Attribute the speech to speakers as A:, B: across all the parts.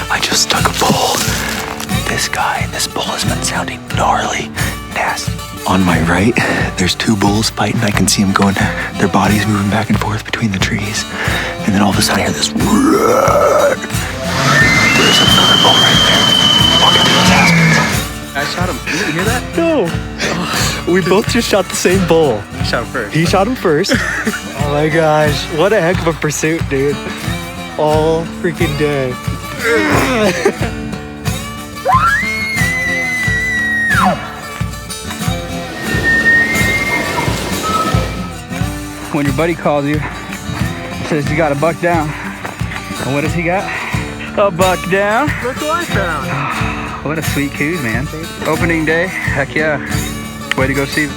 A: I just stuck a bull. This bull has been sounding gnarly, nasty. On my right, there's two bulls fighting. I can see them going, their bodies moving back and forth between the trees. And then all of a sudden I hear this. There's another bull right there. Walking through his aspens.
B: I shot him. You didn't hear that?
C: No. We both just shot the same bull.
B: I shot him first.
C: He shot him first. Oh my gosh. What a heck of a pursuit, dude. All freaking day.
D: When your buddy calls you, says you got a buck down. And what does he got? A buck down.
B: Look what I found.
D: What a sweet coos, man. Opening day, heck yeah. Way to go, Steve.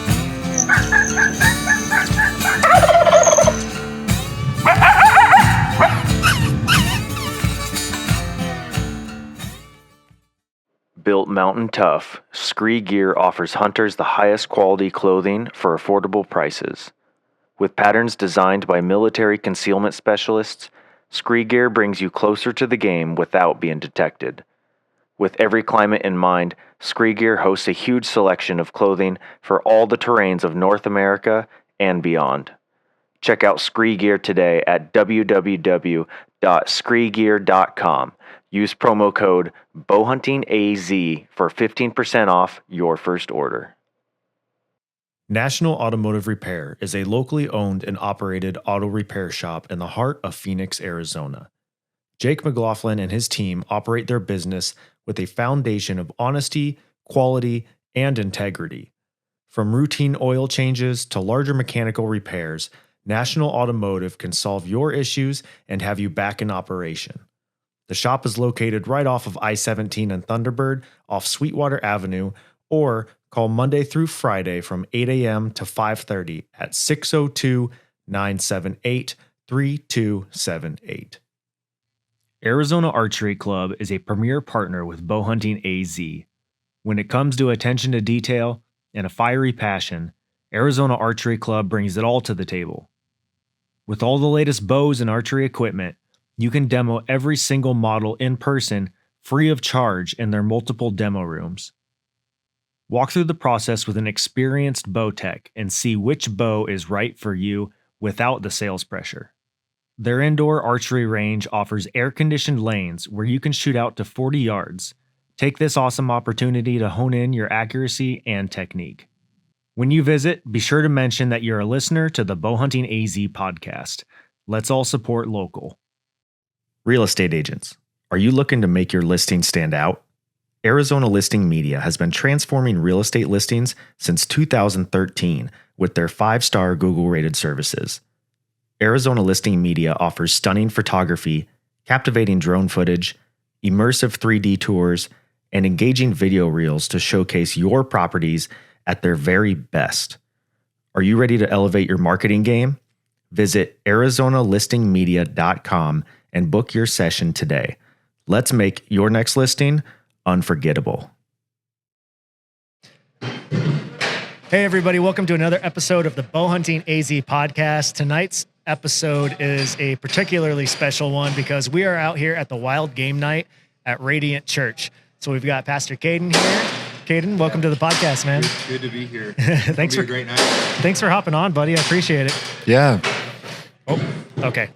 E: Built mountain tough, Scree Gear offers hunters the highest quality clothing for affordable prices. With patterns designed by military concealment specialists, Scree Gear brings you closer to the game without being detected. With every climate in mind, Scree Gear hosts a huge selection of clothing for all the terrains of North America and beyond. Check out Scree Gear today at www.screegear.com. Use promo code BowhuntingAZ for 15% off your first order.
F: National Automotive Repair is a locally owned and operated auto repair shop in the heart of Phoenix, Arizona. Jake McLaughlin and his team operate their business with a foundation of honesty, quality, and integrity. From routine oil changes to larger mechanical repairs, National Automotive can solve your issues and have you back in operation. The shop is located right off of I-17 and Thunderbird off Sweetwater Avenue, or call Monday through Friday from 8 a.m. to 5:30 at 602-978-3278. Arizona Archery Club is a premier partner with Bowhunting AZ. When it comes to attention to detail and a fiery passion, Arizona Archery Club brings it all to the table. With all the latest bows and archery equipment, you can demo every single model in person free of charge in their multiple demo rooms. Walk through the process with an experienced bow tech and see which bow is right for you without the sales pressure. Their indoor archery range offers air-conditioned lanes where you can shoot out to 40 yards. Take this awesome opportunity to hone in your accuracy and technique. When you visit, be sure to mention that you're a listener to the Bowhunting AZ podcast. Let's all support local. Real estate agents, are you looking to make your listing stand out? Arizona Listing Media has been transforming real estate listings since 2013 with their 5-star Google-rated services. Arizona Listing Media offers stunning photography, captivating drone footage, immersive 3D tours, and engaging video reels to showcase your properties at their very best. Are you ready to elevate your marketing game? Visit ArizonaListingMedia.com and book your session today. Let's make your next listing unforgettable.
G: Hey everybody, welcome to another episode of the Bowhunting AZ podcast. Tonight's episode is a particularly special one because we are out here at the Wild Game Night at Radiant Church. So we've got Pastor Caden here. Caden, welcome to the podcast, man.
H: Good to be here.
G: Thanks for
H: a great night.
G: Thanks for hopping on, buddy. I appreciate it.
H: Yeah.
G: Oh, okay.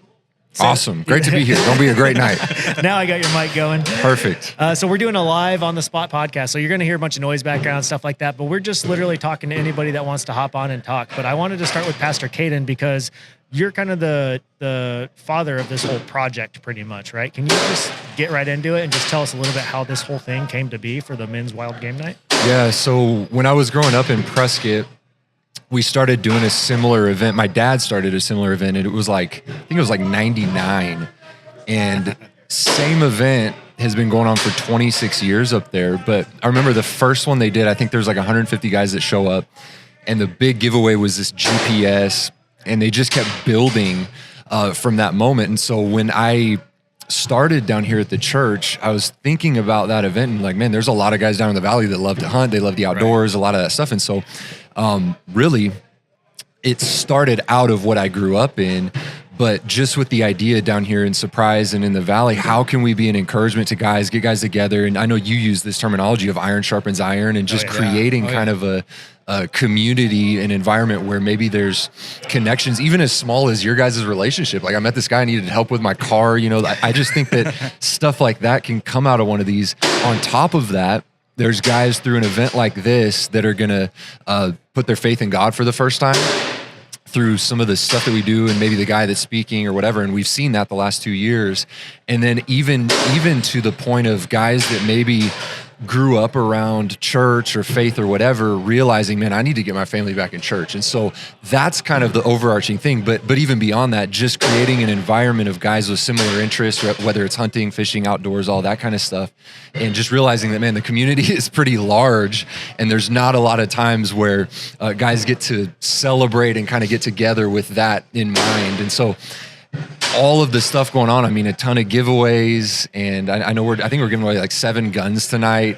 H: Awesome. Great to be here. Gonna be a great night.
G: Now I got your mic going.
H: Perfect.
G: So we're doing a live on the spot podcast. So you're going to hear a bunch of noise background, stuff like that. But we're just literally talking to anybody that wants to hop on and talk. But I wanted to start with Pastor Caden because you're kind of the father of this whole project pretty much, right? Can you just get right into it and just tell us a little bit how this whole thing came to be for the Men's Wild Game Night?
H: Yeah. So when I was growing up in Prescott, we started doing a similar event. My dad started a similar event, and it was like, I think it was like 99. And same event has been going on for 26 years up there. But I remember the first one they did, I think there's like 150 guys that show up. And the big giveaway was this GPS, and they just kept building from that moment. And so when I started down here at the church, I was thinking about that event and like, man, there's a lot of guys down in the valley that love to hunt. They love the outdoors, a lot of that stuff. And so really, it started out of what I grew up in. But just with the idea down here in Surprise and in the Valley, how can we be an encouragement to guys, get guys together? And I know you use this terminology of iron sharpens iron, and just creating kind of a community, an environment where maybe there's connections, even as small as your guys' relationship. Like, I met this guy, I needed help with my car. You know, I just think that stuff like that can come out of one of these. On top of that, there's guys through an event like this that are going to put their faith in God for the first time through some of the stuff that we do, and maybe the guy that's speaking or whatever. And we've seen that the last 2 years. And then even to the point of guys that maybe grew up around church or faith or whatever, realizing, man, I need to get my family back in church. And so that's kind of the overarching thing. But even beyond that, just creating an environment of guys with similar interests, whether it's hunting, fishing, outdoors, all that kind of stuff. And just realizing that, man, the community is pretty large, and there's not a lot of times where guys get to celebrate and kind of get together with that in mind. And so all of the stuff going on, I mean, a ton of giveaways, and I know I think we're giving away like 7 guns tonight,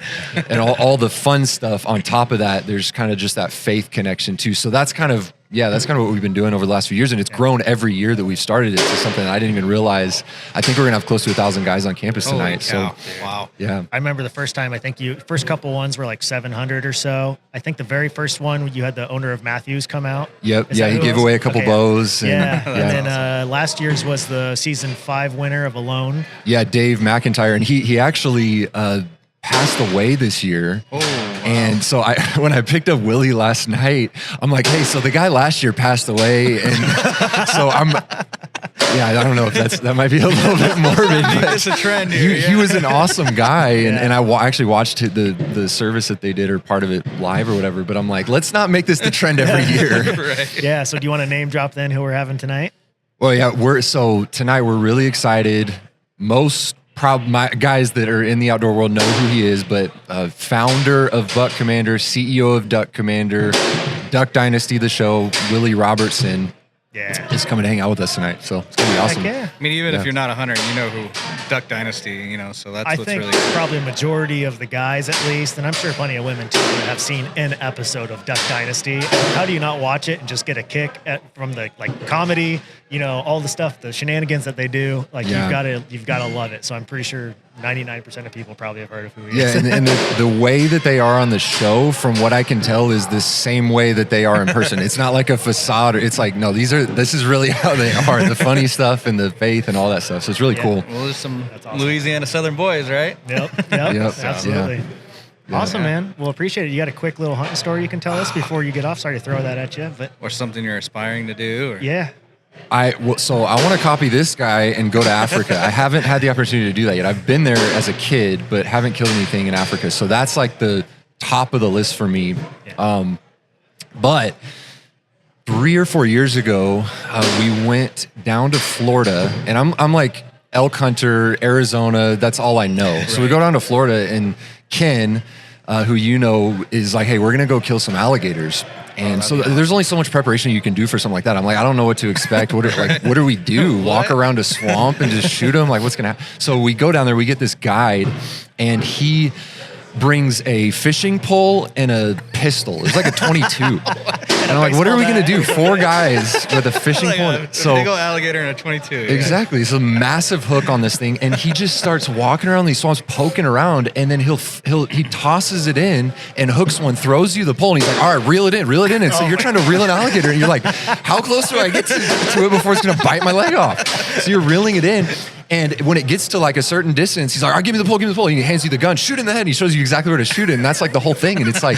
H: and all the fun stuff. On top of that, there's kind of just that faith connection too. So that's kind of what we've been doing over the last few years, and it's grown every year that we've started it to something that I didn't even realize. I think we're gonna have close to 1,000 guys on campus tonight. So
G: wow,
H: yeah.
G: I remember the first time. I think first couple ones were like 700 or so. I think the very first one, you had the owner of Matthews come out.
H: Yep. Yeah, he gave away a couple bows. And,
G: and then last year's was the season 5 winner of Alone.
H: Yeah, Dave McIntyre, and he actually passed away this year.
B: Oh, wow.
H: And so when I picked up Willie last night, I'm like, hey, so the guy last year passed away, and so I don't know if that might be a little bit morbid.
B: It's a trend here.
H: He was an awesome guy, and I actually watched the service that they did, or part of it live or whatever. But I'm like, let's not make this the trend every year.
B: Right.
G: Yeah. So do you want to name drop then who we're having tonight?
H: Well, yeah, tonight we're really excited. Most my guys that are in the outdoor world know who he is, but founder of Buck Commander, CEO of Duck Commander, Duck Dynasty, the show, Willie Robertson, is coming to hang out with us tonight. So it's gonna be awesome.
G: Heck yeah.
B: I mean, even if you're not a hunter, you know who Duck Dynasty, you know, so that's
G: I
B: what's
G: think
B: really cool.
G: probably a majority of the guys, at least, and I'm sure plenty of women too, have seen an episode of Duck Dynasty. How do you not watch it and just get a kick from the comedy, you know, all the stuff, the shenanigans that they do? Like you've got to love it. So I'm pretty sure 99% of people probably have heard of who he is.
H: Yeah, and the way that they are on the show, from what I can tell, is the same way that they are in person. It's not like a facade. It's like, no, this is really how they are. The funny stuff and the faith and all that stuff. So it's really cool.
B: Well, there's some
G: awesome.
B: Louisiana Southern boys, right?
G: Yep. Absolutely.
H: Yeah.
G: Awesome, man. Well, appreciate it. You got a quick little hunting story you can tell us before you get off? Sorry to throw that at you, but
B: Or something you're aspiring to do? Or?
G: yeah.
H: So I want to copy this guy and go to Africa. I haven't had the opportunity to do that yet. I've been there as a kid, but haven't killed anything in Africa. So that's like the top of the list for me.
G: Yeah.
H: But 3 or 4 years ago, we went down to Florida, and I'm like elk hunter, Arizona. That's all I know. Right. So we go down to Florida, and Ken, who you know, is like, hey, we're gonna go kill some alligators. And so there's only so much preparation you can do for something like that. I'm like, I don't know what to expect. What do we do? Walk around a swamp and just shoot them? Like, what's gonna happen? So we go down there. We get this guide, and he brings a fishing pole and a pistol. It's like a 22. And I'm like, what are we going to do? 4 guys with a fishing pole.
B: So big old alligator and a 22. Yeah.
H: Exactly. It's a massive hook on this thing. And he just starts walking around these swamps, poking around. And then he tosses it in and hooks one, throws you the pole. And he's like, all right, reel it in. And so you're trying to reel an alligator. And you're like, how close do I get to it before it's going to bite my leg off? So you're reeling it in. And when it gets to like a certain distance, he's like, all right, give me the pole. And he hands you the gun, shoot in the head. And he shows you exactly where to shoot it. And that's like the whole thing. And it's like,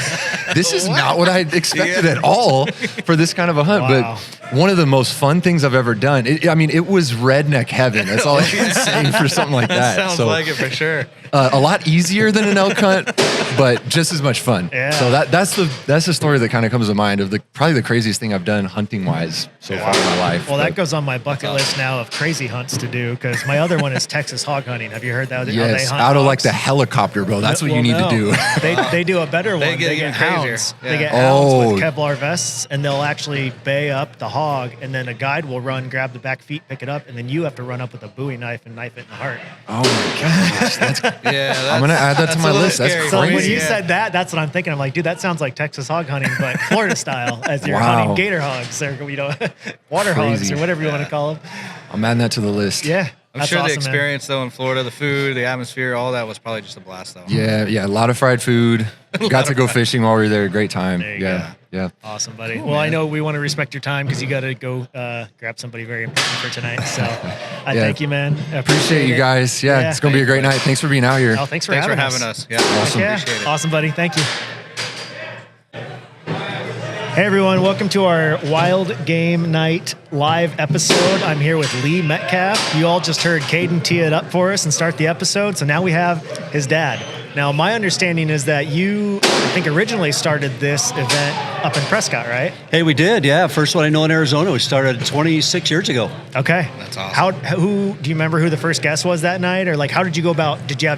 H: this is not what I expected at all for this kind of a hunt.
G: Wow.
H: But one of the most fun things I've ever done. It was redneck heaven. That's all I can say for something like that.
B: Sounds like it for sure.
H: A lot easier than an elk hunt, but just as much fun.
G: Yeah.
H: So that's the story that kind of comes to mind of probably the craziest thing I've done hunting wise so far in my life.
G: Well, that goes on my bucket list now of crazy hunts to do, because my other one is Texas hog hunting. Have you heard that? How they
H: Yes,
G: hunt
H: out of like
G: hogs?
H: the helicopter, bro. That's what you
G: Well,
H: need
G: no.
H: to do.
G: They do a better one.
B: They get even crazier.
G: hounds.
B: Yeah.
G: They get hounds
H: Oh.
G: with Kevlar vests, and they'll actually bay up the hog, and then a guide will run, grab the back feet, pick it up, and then you have to run up with a Bowie knife and knife it in the heart.
H: Oh my gosh, that's
B: Yeah,
H: I'm gonna add that to my
B: a little
H: list. That's
B: scary.
G: So
H: crazy.
G: when you
B: Yeah.
G: said that, that's what I'm thinking. I'm like, dude, that sounds like Texas hog hunting, but Florida style, as you're
H: Wow.
G: hunting gator hogs or water hogs
H: Crazy.
G: or whatever you want to call them.
H: I'm adding that to the list.
G: Yeah,
B: I'm
G: that's
B: sure
G: awesome,
B: the
G: man.
B: experience though in Florida, the food, the atmosphere, all that was probably just a blast though.
H: Yeah, a lot of fried food. Got to go fishing while we were there. Great time.
G: There you
H: Yeah.
G: Awesome, buddy. Well, I know we want to respect your time because you got to go grab somebody very important for tonight. So I
H: Yeah.
G: thank you, man. I
H: Appreciate you
G: it.
H: guys. Yeah,
G: Yeah.
H: it's gonna be a great night. Thanks for being out here.
G: Oh, thanks for
B: Thanks for
G: having
B: having
G: us.
B: us. Yeah,
H: Awesome.
G: Yeah.
B: Appreciate it.
G: Awesome, buddy. Thank you. Hey, everyone. Welcome to our Wild Game Night live episode. I'm here with Lee Metcalf. You all just heard Caden tee it up for us and start the episode. So now we have his dad. Now, my understanding is that you, I think, originally started this event up in Prescott, right?
I: Hey, we did, yeah. First one I know in Arizona. We started 26 years ago.
G: Okay.
B: That's awesome.
G: Who do you remember who the first guest was that night, or like how did you go about? Did you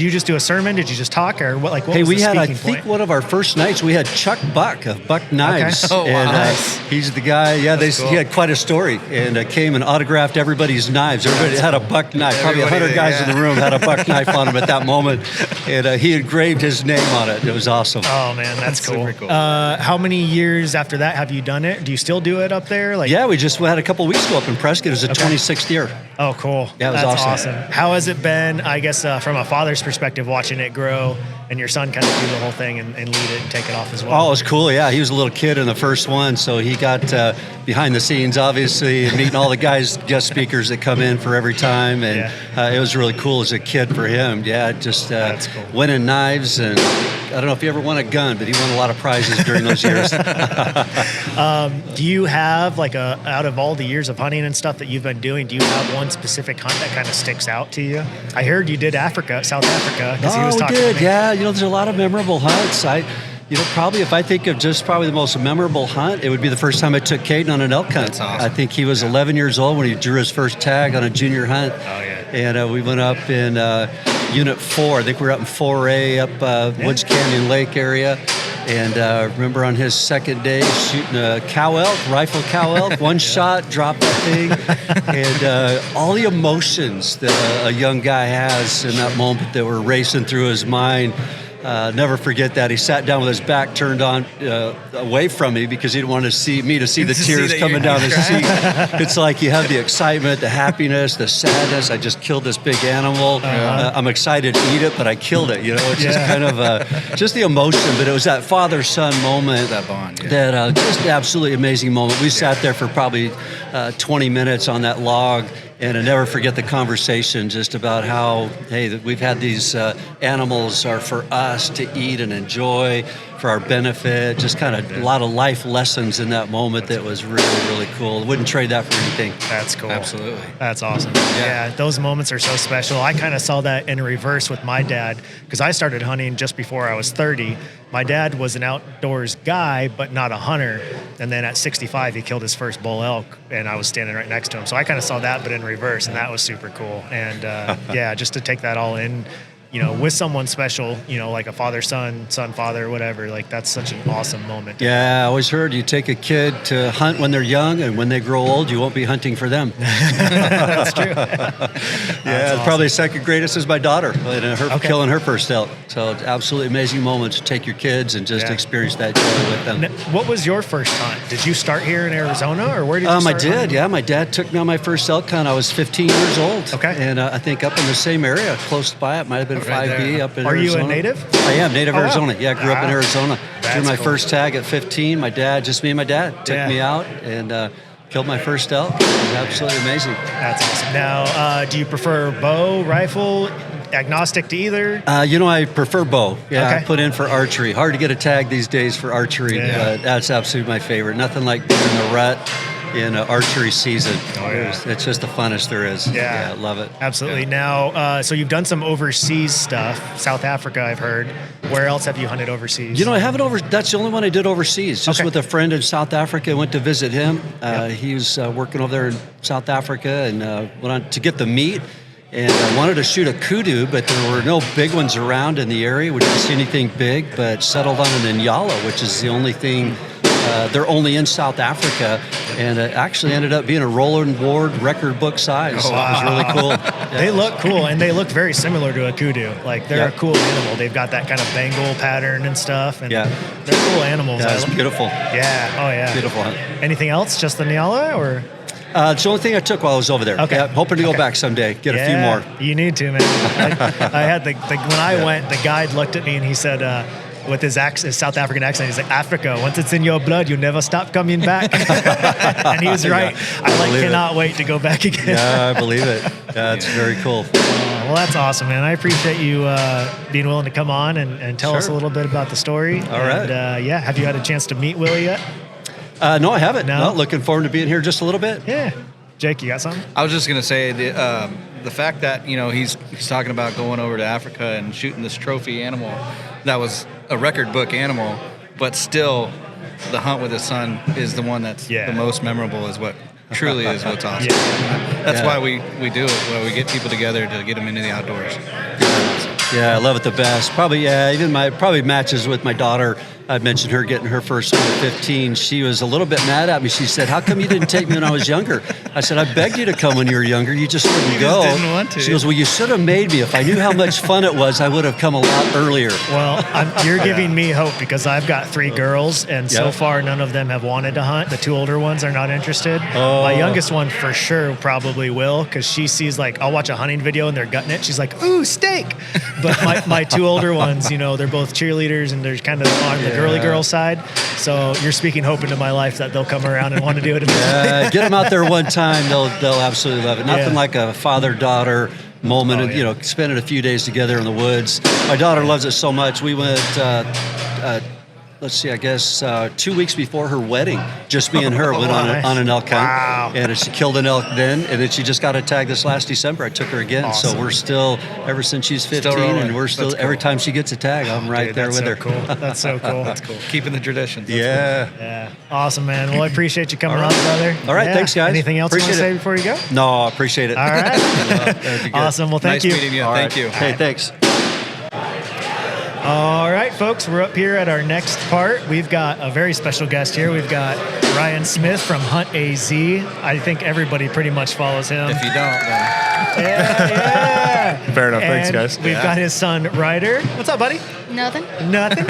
G: just do a sermon? Did you just talk, or what? Like what
I: Hey,
G: was
I: we
G: the
I: had, I
G: speaking
I: think,
G: point?
I: one of our first nights, we had Chuck Buck of Buck Knives.
B: Oh, wow.
I: And
B: Nice.
I: he's the guy,
B: cool.
I: he had quite a story and came and autographed everybody's knives. Everybody had a Buck knife. Probably
B: Everybody
I: 100 guys
B: did,
I: in the room had a Buck knife on him at that moment. And he engraved his name on it. It was awesome.
G: Oh man, that's cool.
B: super cool.
G: How many years after that have you done it? Do you still do it up there? Like,
I: Yeah, we had a couple weeks ago up in Prescott. It was the 26th year.
G: oh, cool.
I: Yeah, it was
G: that's
I: awesome.
G: How has it been? I guess from a father's perspective, watching it grow, and your son kind of do the whole thing and lead it and take it off as well.
I: Oh, it was cool. Yeah, he was a little kid in the first one, so he got behind the scenes, obviously, and meeting all the guest speakers that come in for every time, and it was really cool as a kid for him. Yeah, just
G: That's cool.
I: winning knives, and I don't know if he ever won a gun, but he won a lot of prizes during those years.
G: Do you have like out of all the years of hunting and stuff that you've been doing, do you have one specific hunt that kind of sticks out to you? I heard you did South Africa, because he was
I: Oh, we
G: talking
I: did.
G: to me.
I: Yeah, there's a lot of memorable hunts. Probably if I think of just probably the most memorable hunt, it would be the first time I took Caden on an elk hunt.
B: That's awesome.
I: I think he was 11 years old when he drew his first tag on a junior hunt.
G: Oh, yeah.
I: And we went up in Unit 4. I think we were up in 4A up Woods Canyon Lake area. And remember on his second day shooting a rifle cow elk, one shot, dropped the thing. And all the emotions that a young guy has in that moment that were racing through his mind. Never forget that. He sat down with his back turned on away from me because he didn't want to see the tears
B: that
I: coming
B: you're
I: down his
B: crying.
I: cheek. It's like you have the excitement, the happiness, the sadness. I just killed this big animal. I'm excited to eat it, but I killed it. It's just kind of just the emotion. But it was that father-son moment,
B: That bond, yeah.
I: that just absolutely amazing moment. We sat there for probably 20 minutes on that log. And I never forget the conversation just about how, hey, that we've had these animals are for us to eat and enjoy for our benefit. Just kind of a lot of life lessons in that moment that was really, really cool. Wouldn't trade that for anything.
G: That's cool.
B: Absolutely.
G: That's awesome. Yeah, those moments are so special. I kind of saw that in reverse with my dad because I started hunting just before I was 30. My dad was an outdoors guy, but not a hunter. And then at 65, he killed his first bull elk, and I was standing right next to him. So I kind of saw that, but in reverse, and that was super cool. And yeah, just to take that all in, with someone special, like a father-son, son-father, whatever, like that's such an awesome moment.
I: Yeah, I always heard you take a kid to hunt when they're young, and when they grow old, you won't be hunting for them.
G: That's true.
I: Yeah, probably second greatest is my daughter, and her killing her first elk. So it's absolutely amazing moments to take your kids and just experience that joy with them.
G: What was your first hunt? Did you start here in Arizona, or where did you
I: I
G: start
I: did,
G: hunting?
I: yeah. My dad took me on my first elk hunt. I was 15 years old.
G: Okay.
I: And I think up in the same area, close by, it might have been
B: Right
I: 5B
B: there.
I: up in
G: Are you a
I: Arizona.
G: native?
I: I am, native
G: Oh, wow.
I: Arizona. Yeah, I grew up in
G: Ah,
I: Arizona.
G: that's
I: Drew my
G: cool.
I: first tag at 15. My dad, just me and my dad, took me out and killed my first elk. It was absolutely amazing.
G: That's awesome. Now, do you prefer bow, rifle, agnostic to either?
I: I prefer bow. Yeah,
G: Okay.
I: I put in for archery. Hard to get a tag these days for archery,
G: Yeah.
I: but that's absolutely my favorite. Nothing like being in the rut in archery season.
G: Oh, yeah.
I: It's just the funnest there is.
G: Yeah.
I: I love it.
G: Absolutely. Now, so you've done some overseas stuff. South Africa, I've heard. Where else have you hunted overseas?
I: I haven't that's the only one I did overseas, just
G: Okay.
I: with a friend in South Africa. I went to visit him. He was working over there in South Africa and went on to get the meat. And I wanted to shoot a kudu, but there were no big ones around in the area. We didn't see anything big, but settled on an Inyala, which is the only thing. They're only in South Africa, and it actually ended up being a Roland Ward record book size. So it was really cool. Yeah.
G: They look cool, and they look very similar to a kudu. Like, they're a cool animal. They've got that kind of Bengal pattern and stuff, and they're cool animals.
I: Yeah, it's beautiful.
G: Yeah, oh yeah.
I: Beautiful hunt.
G: Anything else? Just the Nyala, or?
I: It's the only thing I took while I was over there.
G: Okay.
I: Yeah, hoping to go back someday, get a few more.
G: You need to, man. I had when I went, the guide looked at me and he said, with his South African accent, he's like, Africa, once it's in your blood, you never stop coming back. And he was right.
I: Yeah,
G: I cannot wait to go back again.
I: Yeah, I believe it. Yeah, it's very cool.
G: Well, that's awesome, man. I appreciate you being willing to come on and tell us a little bit about the story.
I: All right.
G: And, have you had a chance to meet Willie yet?
I: No, I haven't.
G: No?
I: Looking forward to being here just a little bit.
G: Yeah. Jake, you got something?
B: I was just gonna say the fact that he's talking about going over to Africa and shooting this trophy animal that was a record book animal, but still the hunt with his son is the one that's the most memorable. Is what truly is what's awesome. That's why we do it. Why we get people together to get them into the outdoors.
I: Yeah, I love it the best. Probably, even probably matches with my daughter. I mentioned her getting her first one at 15. She was a little bit mad at me. She said, "How come you didn't take me when I was younger?" I said, "I begged you to come when you were younger. You just wouldn't go."
B: Just didn't want to.
I: She goes, "Well, you should have made me. If I knew how much fun it was, I would have come a lot earlier."
G: Well, you're giving me hope because I've got 3 girls, and so far none of them have wanted to hunt. The 2 older ones are not interested. My youngest one for sure probably will, because she sees, like, I'll watch a hunting video and they're gutting it. She's like, "Ooh, steak!" But my 2 older ones, they're both cheerleaders and they're kind of on the girly girl side. So you're speaking hope into my life that they'll come around and want to do it.
I: Get them out there one time; they'll absolutely love it. Nothing like a father-daughter moment, spending a few days together in the woods. My daughter loves it so much. We went, let's see, I guess 2 weeks before her wedding, just me and her went on an elk hunt.
G: Wow.
I: And she killed an elk then, and then she just got a tag this last December. I took her again.
G: Awesome.
I: So we're still, ever since she's 15, and we're still, every time she gets a tag, I'm right there with her.
G: Cool. That's so cool.
B: That's cool. Keeping the traditions. That's
G: Yeah. Awesome, man. Well, I appreciate you coming on, brother.
I: All right. Thanks, guys.
G: Anything else
I: Appreciate
G: you want to say before you go?
I: No, I appreciate it.
G: All right.
I: That'd be good.
G: Awesome. Well, thank
B: nice
G: you.
B: meeting you.
I: All
B: Thank
I: right.
B: you.
I: Hey, thanks.
G: All right, folks, we're up here at our next part. We've got a very special guest here. We've got Ryan Smith from Hunt AZ. I think everybody pretty much follows him.
B: If you don't, then
G: Yeah.
J: Fair enough. Thanks,
G: And
J: guys.
G: We've got his son, Ryder. What's up, buddy?
K: Nothing.
G: Nothing.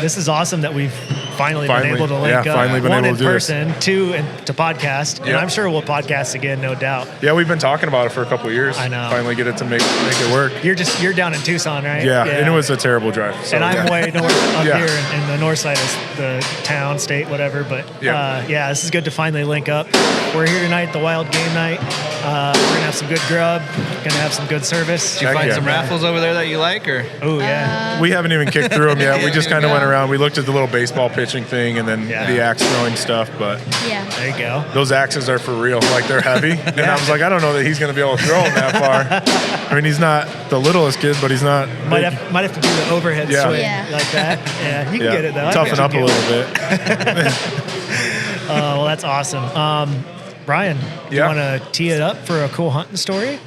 G: This is awesome that we've finally been able to link up.
J: finally been
G: One
J: able
G: in
J: to do this.
G: person, 2 to podcast. And
J: Yeah.
G: I'm sure we'll podcast again, no doubt.
J: Yeah, we've been talking about it for a couple of years.
G: I know.
J: Finally get it to make it work.
G: You're down in Tucson, right?
J: Yeah, and it was a terrible drive. So,
G: And I'm way north up
J: Yeah.
G: here in the north side of the town, state, whatever. But this is good to finally link up. We're here tonight at the Wild Game Night. We're gonna have some good grub. Gonna have some good service.
B: did you find some raffles over there that you like, or?
G: Oh yeah.
J: We haven't even kicked through them yet. We just kind of went around. We looked at the little baseball pitching thing and then the axe throwing stuff. But
G: There you go.
J: those axes are for real. Like, they're heavy. And I was like, I don't know that he's going to be able to throw them that far. I mean, he's not the littlest kid, but he's not
G: Might
J: big.
G: have to do the overhead swing like that. Yeah, you can get it though. I
J: Toughen
G: bet
J: up a
G: you
J: little bit.
G: Well, that's awesome. Brian, do you want to tee it up for a cool hunting story?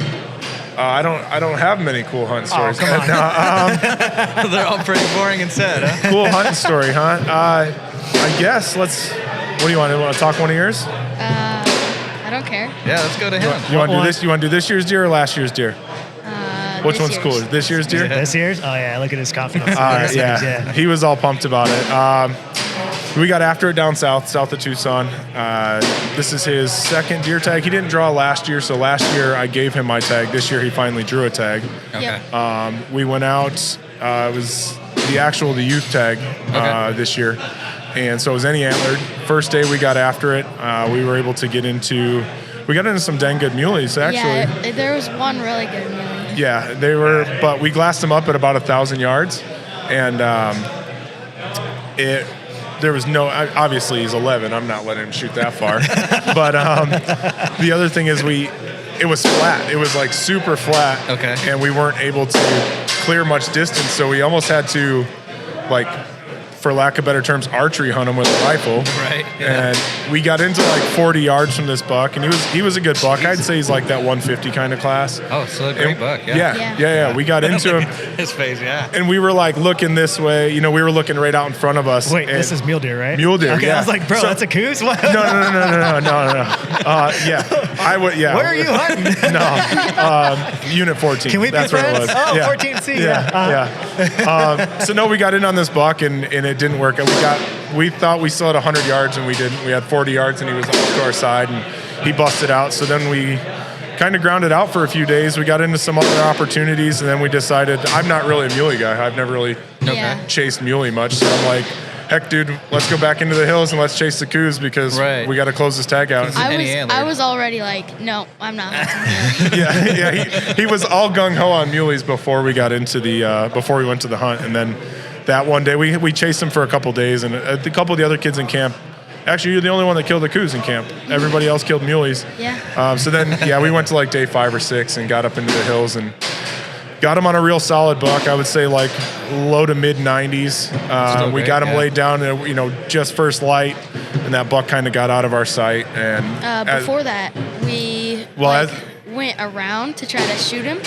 J: I don't have many cool hunting stories.
G: come on.
B: They're all pretty boring and sad, huh?
J: Cool hunting story, huh? I guess what do you want? You want to talk one of yours?
K: I don't care.
B: Yeah, let's go to him.
J: You want to do this? You want to do this year's deer or last year's deer? Which
K: this
J: one's
K: year's.
J: cooler? This year's deer?
G: This year's? Oh yeah, look at his confidence.
J: Yeah. He was all pumped about it. We got after it down south of Tucson. This is his second deer tag. He didn't draw last year, so last year I gave him my tag. This year he finally drew a tag.
B: Okay.
J: We went out. It was the youth tag this year. And so it was any antlered. First day we got after it. We were able to get into some dang good muleys, actually.
K: Yeah, there was one really good muley.
J: Yeah, they were, but we glassed them up at about 1,000 yards. And there was obviously he's 11. I'm not letting him shoot that far. But the other thing is it was flat. It was like super flat.
B: Okay.
J: And we weren't able to clear much distance. So we almost had to, like, for lack of better terms, archery hunt him with a rifle.
B: Right.
J: And we got into like 40 yards from this buck, and he was a good buck. I'd say he's like that 150 kind of class.
B: Oh, still a great buck.
J: Yeah. We got into him.
B: His face, yeah.
J: And we were like looking this way. You know, we were looking right out in front of us.
G: Wait, this is mule deer, right?
J: Mule deer.
G: Okay,
J: yeah.
G: I was like, bro, that's a coos. What?
J: No. Yeah, I would. Yeah.
G: Where are you hunting?
J: No, Unit 14.
G: Can we
J: That's
G: be
J: where
G: friends?
J: it was.
G: Oh, 14C.
J: Yeah. So no, we got in on this buck and it didn't work. And we thought we still had 100 yards and we didn't. We had 40 yards and he was off to our side and he busted out. So then we kind of grounded out for a few days. We got into some other opportunities and then we decided I'm not really a muley guy. I've never really chased muley much. So I'm like, heck, dude, let's go back into the hills and let's chase the coos because we got to close this tag out.
K: I was already like, no, I'm not hunting.
J: He was all gung ho on muleys before we got into before we went to the hunt, and then that one day we chased him for a couple days, and a couple of the other kids in camp. Actually, you're the only one that killed the coos in camp. Everybody else killed muleys.
K: Yeah.
J: So then, we went to like day 5 or 6 and got up into the hills and got him on a real solid buck. I would say like low to mid 90s. We got him laid down, just first light, and that buck kind of got out of our sight. And
K: before that, we went around to try to shoot him,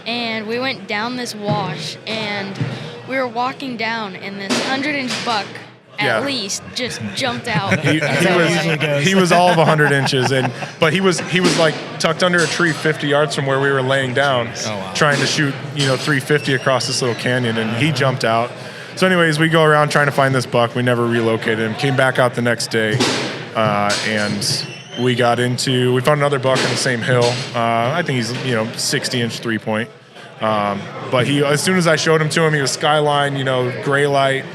K: and we went down this wash, and we were walking down, and this 100-inch buck at least just jumped out.
J: He was all of 100 inches, but he was like tucked under a tree 50 yards from where we were laying down, trying to shoot 350 across this little canyon, and he jumped out. So anyways, we go around trying to find this buck. We never relocated him. Came back out the next day, and we found another buck on the same hill. I think he's 60-inch 3-point. But as soon as I showed him to him, he was skyline, gray light.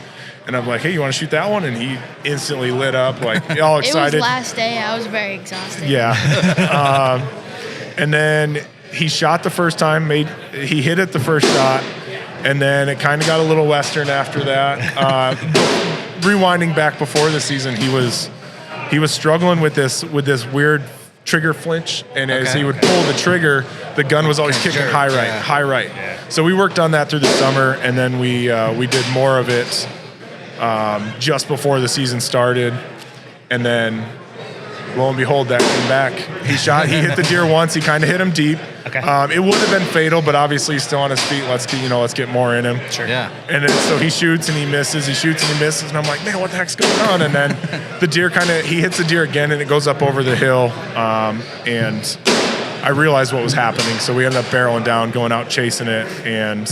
J: And I'm like, hey, you want to shoot that one? And he instantly lit up, like all excited.
K: It was last day. I was very exhausted.
J: Yeah. And then he shot the first time, he hit it the first shot, and then it kind of got a little western after that. Rewinding back before the season, he was struggling with this weird trigger flinch, and as he would pull the trigger, the gun was always kicking high right. Yeah. So we worked on that through the summer, and then we did more of it just before the season started, and then lo and behold, that came back. He hit the deer once. He kind of hit him deep.
G: Okay.
J: It would have been fatal, but obviously he's still on his feet. Let's get more in him.
G: Sure.
B: Yeah.
J: And then so he shoots and he misses. He shoots and he misses, and I'm like, man, what the heck's going on? And then the deer he hits the deer again, and it goes up over the hill. And I realized what was happening, so we ended up barreling down, going out chasing it, and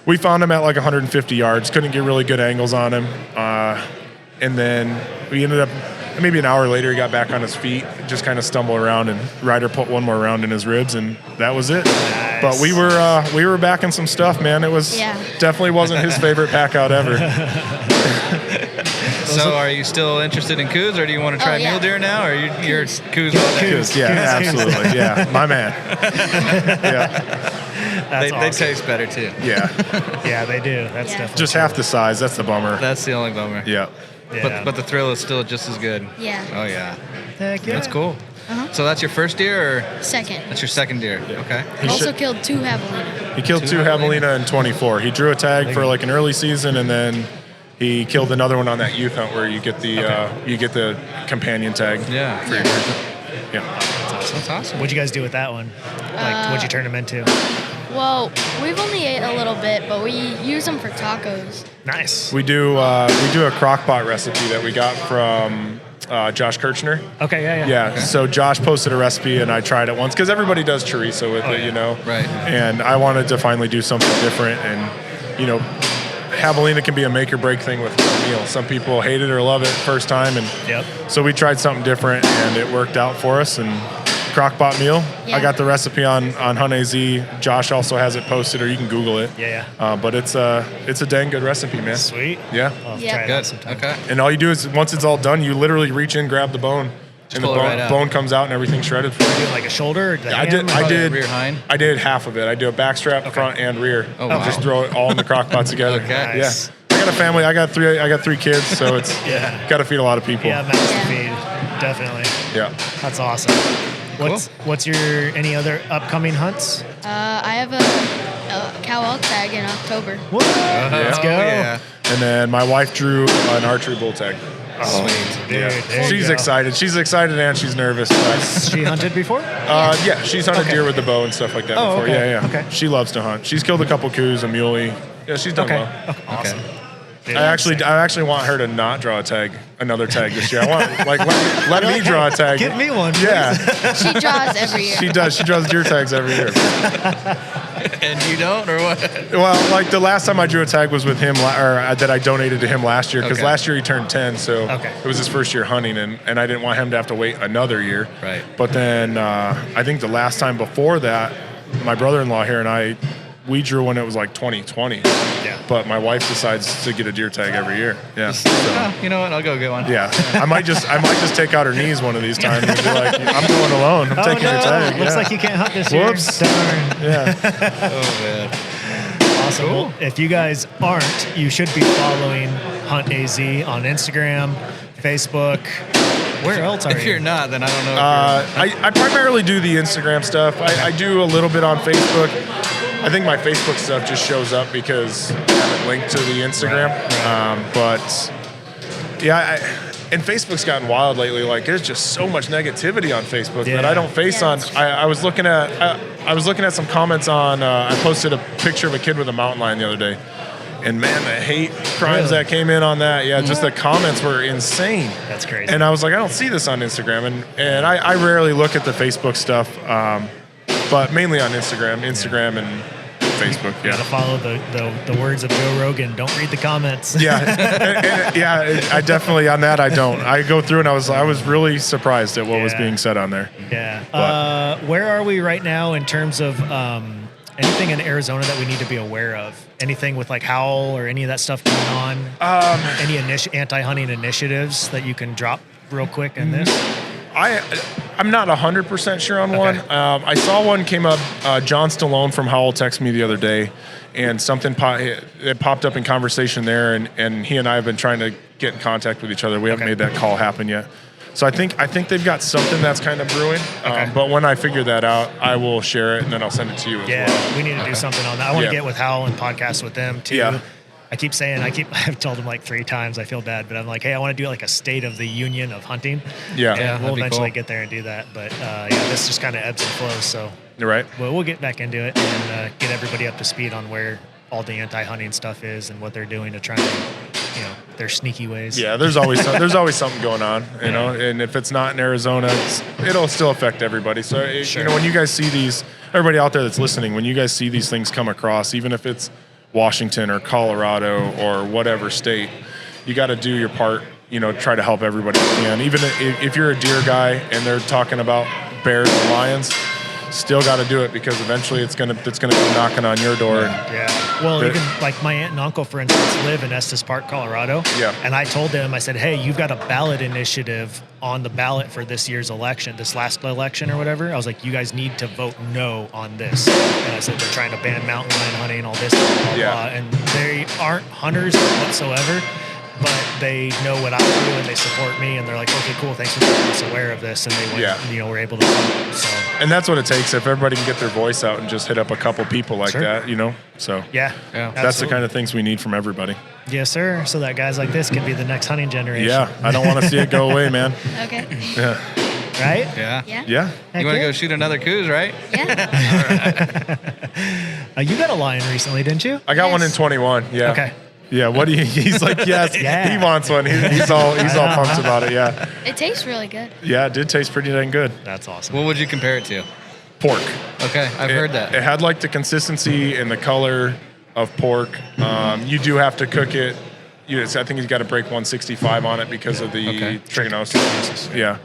J: we found him at like 150 yards. Couldn't get really good angles on him. And then we ended up, maybe an hour later, he got back on his feet, just kind of stumbled around, and Ryder put one more round in his ribs, and that was it. Nice. But we were backing some stuff, man. It was definitely wasn't his favorite pack out ever.
B: So are you still interested in coos, or do you want to try mule deer now, or you're coos all day?
J: Coos, yeah, absolutely. Yeah, my man. Yeah.
B: They taste better too.
J: Yeah.
G: Yeah, they do. That's definitely
J: just half the size. That's the bummer.
B: That's the only bummer.
J: Yeah.
B: But the thrill is still just as good.
K: Yeah.
B: Oh yeah.
G: Heck yeah.
B: That's cool.
K: Uh-huh.
B: So that's your first deer, or
K: Second.
B: that's your second deer? Yeah. Okay.
K: Also killed 2 javelina.
J: He killed 2 javelina in 24. He drew a tag for like an early season, and then he killed another one on that youth hunt where you get the companion tag.
B: Yeah.
J: For your yeah.
B: That's awesome.
G: What'd you guys do with that one? Like, what'd you turn him into?
K: Well, we've only ate a little bit, but we use them for tacos.
G: Nice.
J: We do a crock pot recipe that we got from Josh Kirchner.
G: Okay, yeah.
J: Yeah,
G: okay.
J: So Josh posted a recipe, and I tried it once because everybody does chorizo with it,
B: Right.
J: And I wanted to finally do something different, and javelina can be a make or break thing with a meal. Some people hate it or love it first time, and so we tried something different, and it worked out for us. And crockpot meal.
K: Yeah.
J: I got the recipe on Hunt AZ. Josh also has it posted, or you can Google it.
G: Yeah.
J: But it's a dang good recipe, man.
G: Sweet.
J: Yeah.
G: I'll try it out sometime.
B: Okay.
J: And all you do is, once it's all done, you literally reach in, grab the bone, and the bone comes out, and everything's shredded for you.
G: Like a shoulder? Or
J: I did
B: rear hind.
J: I did half of it. I do a backstrap, front and rear.
B: Oh, wow.
J: Just throw it all in the crock pot together.
B: Okay.
G: Nice.
J: Yeah. I got a family. I got three kids, so it's got to feed a lot of people.
G: Yeah, mouths to feed. Definitely.
J: Yeah.
G: That's awesome. What's your any other upcoming hunts?
K: I have a cow elk tag in October.
G: Let's go.
B: Yeah.
J: And then my wife drew an archery bull tag.
G: Sweet. Dude, there you
J: She's
G: go.
J: excited. She's excited and she's nervous. But,
G: She hunted before?
J: yeah, she's hunted deer with the bow and stuff like that before.
G: okay.
J: Yeah, yeah.
G: Okay.
J: She loves to hunt. She's killed a couple coos, a muley. Yeah, she's done well.
G: Okay. Awesome. Dude,
J: I actually want her to not draw another tag this year. I want let me draw a tag.
G: Give me one.
J: Yeah,
K: She draws every year.
J: she does. She draws deer tags every year.
B: And you don't, or what?
J: Well, like the last time I drew a tag was with him, that I donated to him last year because
B: Okay.
J: last year he turned 10, so
G: Okay.
J: it was his first year hunting, and I didn't want him to have to wait another year.
B: Right.
J: But then I think the last time before that, my brother-in-law here and I, we drew when it was like 2020.
G: Yeah.
J: But my wife decides to get a deer tag every year. Yeah. So,
B: Oh, you know what? I'll go get one.
J: yeah. I might just take out her knees one of these times and be like, I'm going alone. I'm taking your tag.
G: Looks
J: Yeah.
G: like you can't hunt this year.
J: Whoops.
G: Darn.
J: Yeah.
B: Oh man.
G: Awesome. Well, if you guys aren't, you should be following Hunt AZ on Instagram, Facebook. Where else are
B: If
G: you?
B: you're not, then I don't know.
J: I primarily do the Instagram stuff. I do a little bit on Facebook. I think my Facebook stuff just shows up because I haven't linked to the Instagram. But yeah, and Facebook's gotten wild lately. Like there's just so much negativity on Facebook that I don't face on. I was looking at some comments on. I posted a picture of a kid with a mountain lion the other day. And man, the hate crimes that came in on that, just the comments were insane.
G: That's crazy.
J: And I was like, I don't see this on Instagram. And I rarely look at the Facebook stuff, but mainly on Instagram and Facebook.
G: You gotta follow the words of Joe Rogan. Don't read the comments.
J: I definitely on that I don't. I go through and I was really surprised at what was being said on there.
G: Yeah. Where are we right now in terms of anything in Arizona that we need to be aware of? Anything with like howl or any of that stuff going on? Any anti-hunting initiatives that you can drop real quick in this?
J: I'm not 100% sure on one. I saw one came up. John Stallone from Howell texted me the other day, and something it popped up in conversation there, and he and I have been trying to get in contact with each other. We haven't made that call happen yet. So I think they've got something that's kind of brewing. But when I figure that out, I will share it and then I'll send it to you as well.
G: We need to do something on that. I want to get with Howell and podcast with them too.
J: Yeah.
G: I've told him like 3 times. I feel bad, but I'm like, hey, I want to do like a state of the union of hunting.
J: Yeah.
G: And we'll
B: that'd be
G: eventually
B: cool.
G: get there and do that. But this just kind of ebbs and flows. So
J: You're right.
G: we'll get back into it and get everybody up to speed on where all the anti-hunting stuff is and what they're doing to try and, their sneaky ways.
J: Yeah, there's always something going on, you know. And if it's not in Arizona, it'll still affect everybody. So when you guys see these, everybody out there that's listening, when you guys see these things come across, even if it's Washington or Colorado or whatever state, you got to do your part. Try to help everybody you can. Even if you're a deer guy and they're talking about bears and lions, still got to do it because eventually it's gonna come knocking on your door.
G: Well, even like my aunt and uncle, for instance, live in Estes Park, Colorado.
J: Yeah.
G: And I told them, I said, hey, you've got a ballot initiative on the ballot for this year's election, this last election or whatever. I was like, you guys need to vote no on this. And I said, they're trying to ban mountain lion hunting, all this, blah, blah, blah. And they aren't hunters whatsoever, but they know what I do and they support me. And they're like, okay, cool. Thanks for making us aware of this. And they went, were able to vote. So.
J: And that's what it takes. If everybody can get their voice out and just hit up a couple people like that, So
G: yeah,
J: that's the kind of things we need from everybody.
G: Yes, sir. So that guys like this can be the next hunting generation.
J: Yeah, I don't want to see it go away, man.
K: Okay.
J: Yeah.
G: Right?
B: Yeah.
J: Yeah.
B: You want to go shoot another coos, right?
K: Yeah.
G: You got a lion recently, didn't you?
J: I got one in 21. Yeah.
G: Okay.
J: Yeah. What do you? He's like, yes. He wants one. He's all pumped about it. Yeah.
K: It tastes really good.
J: Yeah, it did taste pretty dang good.
G: That's awesome.
B: What would you compare it to?
J: Pork.
B: Okay, I've heard that.
J: It had like the consistency and the color of pork. You do have to cook it. I think you got to break 165 on it because of the trichinosis. Yeah.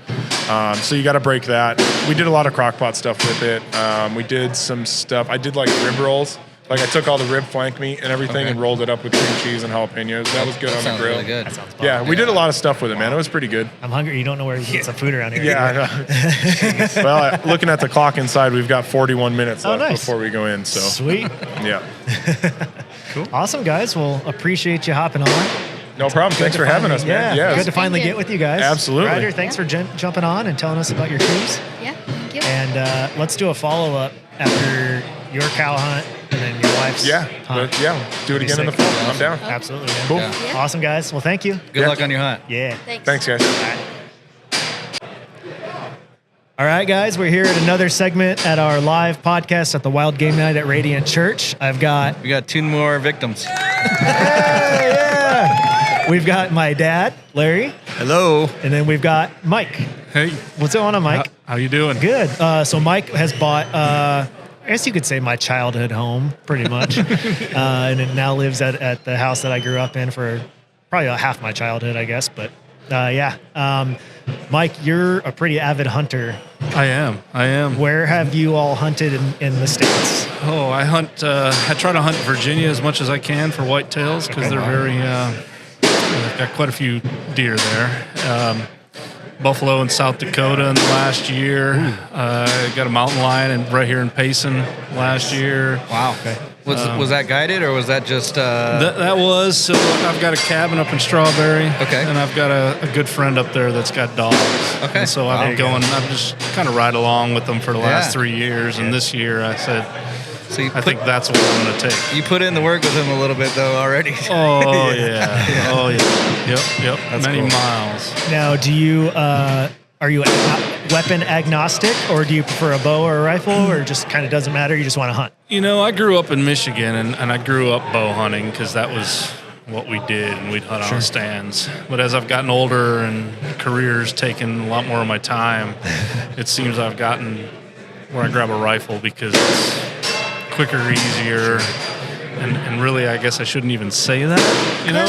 J: So you got to break that. We did a lot of crockpot stuff with it. We did some stuff. I did like rib rolls. Like I took all the rib flank meat and everything and rolled it up with cream cheese and jalapenos. That was good on the grill.
B: Really good.
G: That sounds bomb.
J: Yeah, we did a lot of stuff with it, man. It was pretty good.
G: I'm hungry. You don't know where you get some food around here.
J: Yeah, I know. Well, looking at the clock inside, we've got 41 minutes left before we go in. So
G: sweet.
J: Yeah.
G: Cool. Awesome, guys. Well, appreciate you hopping on.
J: No problem. Thanks for having us, man. Yeah.
G: Good to finally get with you guys.
J: Absolutely.
G: Ryder, thanks for jumping on and telling us about your coos.
K: Yeah. Thank you.
G: And let's do a follow-up after your cow hunt and then your wife's
J: Yeah,
G: hunt.
J: but do it again in the fall. I'm down.
G: Absolutely. Man.
J: Cool.
K: Yeah.
G: Awesome, guys. Well, thank you.
B: Good luck on your hunt.
G: Yeah.
J: Thanks, guys.
G: All right, guys, we're here at another segment at our live podcast at the Wild Game Night at Radiant Church.
B: We got 2 more victims.
G: We've got my dad, Larry.
L: Hello.
G: And then we've got Mike.
L: Hey.
G: What's going on, Mike?
L: How you doing?
G: Good. So Mike has bought, I guess you could say my childhood home, pretty much. And it now lives at the house that I grew up in for probably half my childhood, I guess. But Mike, you're a pretty avid hunter.
L: I am.
G: Where have you all hunted in the States?
L: Oh, I hunt. I try to hunt Virginia as much as I can for whitetails because they're very. I've got quite a few deer there. Buffalo in South Dakota in the last year. Got a mountain lion right here in Payson last year.
B: Wow. Okay. Was that guided or was that just?
L: That was. So I've got a cabin up in Strawberry.
B: Okay.
L: And I've got a good friend up there that's got dogs.
B: Okay.
L: And so I've been going. I've just kind of ride along with them for the last 3 years. And this year I said, I think that's what I'm going to take.
B: You put in the work with him a little bit though already.
L: Oh yeah. Oh yeah. Yep.
B: That's
L: many
B: cool.
L: miles.
G: Now, do you are you weapon agnostic, or do you prefer a bow or a rifle, or just kind of doesn't matter? You just want to hunt?
L: You know, I grew up in Michigan, and I grew up bow hunting because that was what we did, and we'd hunt on the stands. But as I've gotten older and career's taken a lot more of my time, it seems I've gotten where I grab a rifle because it's quicker, easier, and really, I guess I shouldn't even say that, you know,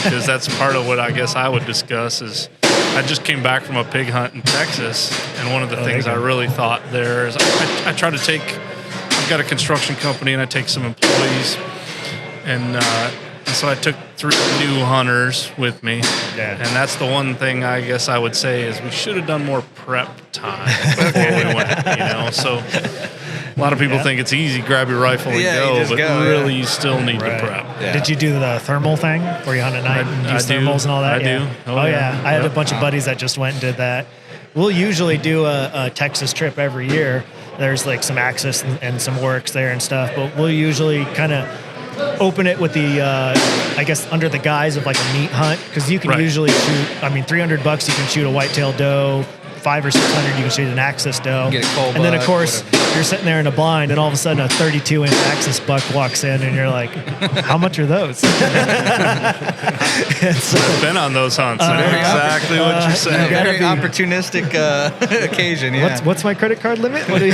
L: because that's part of what I guess I would discuss is I just came back from a pig hunt in Texas, and one of the things I really thought there is I try to take, I've got a construction company, and I take some employees, and so I took 3 new hunters with me, and that's the one thing I guess I would say is we should have done more prep time before we went, you know, so a lot of people think it's easy, grab your rifle and go, but really you still need to prep.
G: Yeah. Did you do the thermal thing where you hunt at night and use thermals and all that?
L: I do.
G: Oh yeah. I had a bunch of buddies that just went and did that. We'll usually do a Texas trip every year. There's like some access and some works there and stuff, but we'll usually kind of open it with the, I guess, under the guise of like a meat hunt, because you can usually shoot, $300 you can shoot a whitetail doe, 500 or 600 you can shoot an axis doe.
B: Get a coal
G: and then of
B: buck,
G: course you're sitting there in a blind, and all of a sudden a 32-inch axis buck walks in, and you're like, how much are those?
L: I've been on those hunts. I know exactly what you're saying.
B: Very opportunistic occasion. Yeah.
G: What's my credit card limit? What do you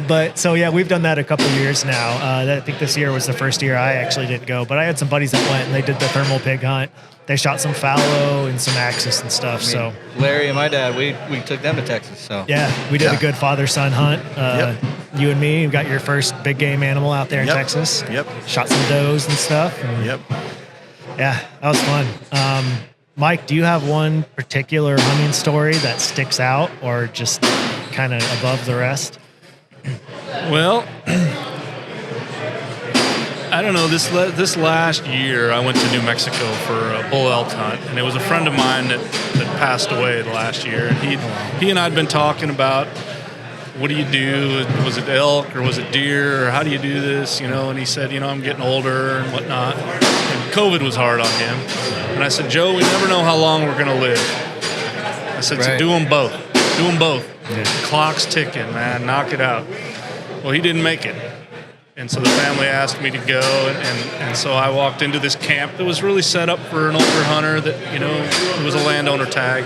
G: but so yeah, we've done that a couple of years now. I think this year was the first year I actually didn't go, but I had some buddies that went and they did the thermal pig hunt. They shot some fallow and some axis and stuff. So
B: Larry and my dad, we took them to Texas. So
G: yeah, we did a good father-son hunt. You and me, you got your first big game animal out there in Texas. Shot some does and stuff. And yeah, that was fun. Mike, do you have one particular hunting story that sticks out, or just kind of above the rest?
L: Well, I don't know. This last year, I went to New Mexico for a bull elk hunt, and it was a friend of mine that passed away last year. And he and I had been talking about, what do you do? Was it elk or was it deer, or how do you do this? You know, and he said, I'm getting older and whatnot. And COVID was hard on him. And I said, Joe, we never know how long we're gonna live. I said, so do them both. Do them both. The clock's ticking, man. Knock it out. Well, he didn't make it. And so the family asked me to go, and so I walked into this camp that was really set up for an older hunter that, it was a landowner tag.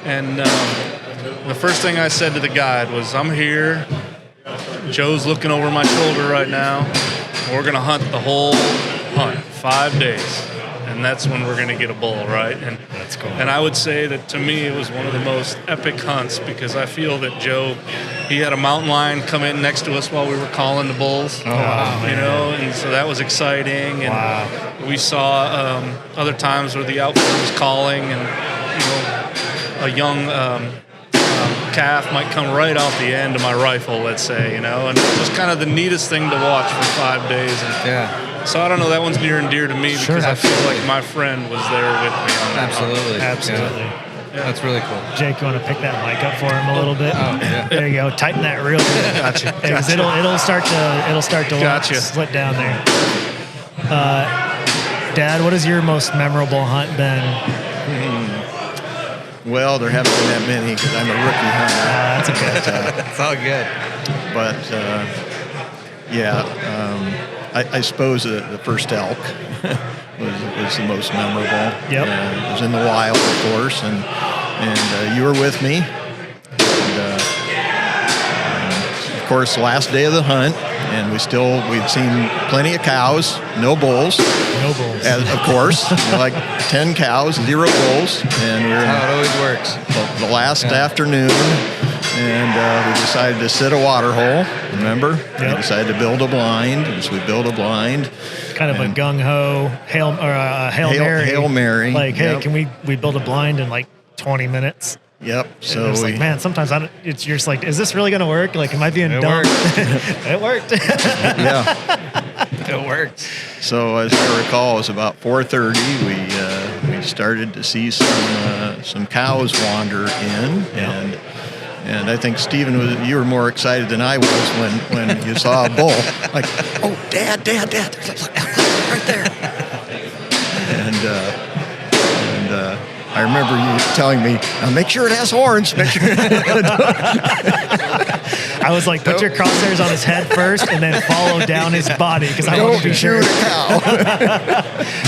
L: And the first thing I said to the guide was, I'm here. Joe's looking over my shoulder right now. We're going to hunt the whole hunt, 5 days. And that's when we're going to get a bull, right? And that's cool. And I would say that to me, it was one of the most epic hunts, because I feel that Joe, he had a mountain lion come in next to us while we were calling the bulls. Oh, wow. And so that was exciting. And we saw other times where the outfitter was calling, and a young calf might come right off the end of my rifle, let's say, and it was kind of the neatest thing to watch for 5 days. And so I don't know, that one's near and dear to me because I feel like my friend was there with me on that.
B: Absolutely.
G: Absolutely.
B: That's really cool.
G: Jake, you want to pick that mic up for him a little bit?
B: Oh, yeah.
G: There you go. Tighten that real good.
L: Gotcha.
G: Because it'll start to
L: Gotcha.
G: slip down there. Dad, what has your most memorable hunt been?
M: Well, there haven't been that many because I'm a rookie hunter.
G: That's okay.
B: It's all good.
M: But I suppose the first elk was the most memorable.
G: Yep.
M: It was in the wild, of course, and you were with me. And of course, the last day of the hunt, and we'd seen plenty of cows, no bulls.
G: No bulls.
M: Of course, like 10 cows, 0 bulls, and we were
B: That's how it always works.
M: the last afternoon, and we decided to sit a water hole. Remember, we decided to build a blind. So we built a blind.
G: Kind of a gung ho Hail Mary.
M: Hail Mary.
G: Like, hey,
M: Yep.
G: can we build a blind in like 20 minutes?
M: Yep. So
G: it's like, man, sometimes you're just like, is this really going to work? Like, am I being dumb?
B: worked.
G: It worked.
M: yeah,
B: It works.
M: So as I recall, it was about 4:30. We started to see some cows wander in, and I think Stephen you were more excited than I was when you saw a bull. Like, oh, Dad, there's right there. And I remember you telling me, now make sure it has horns. Make sure.
G: I was like, put your crosshairs on his head first and then follow down his body because I want to be sure.
M: Shoot a cow.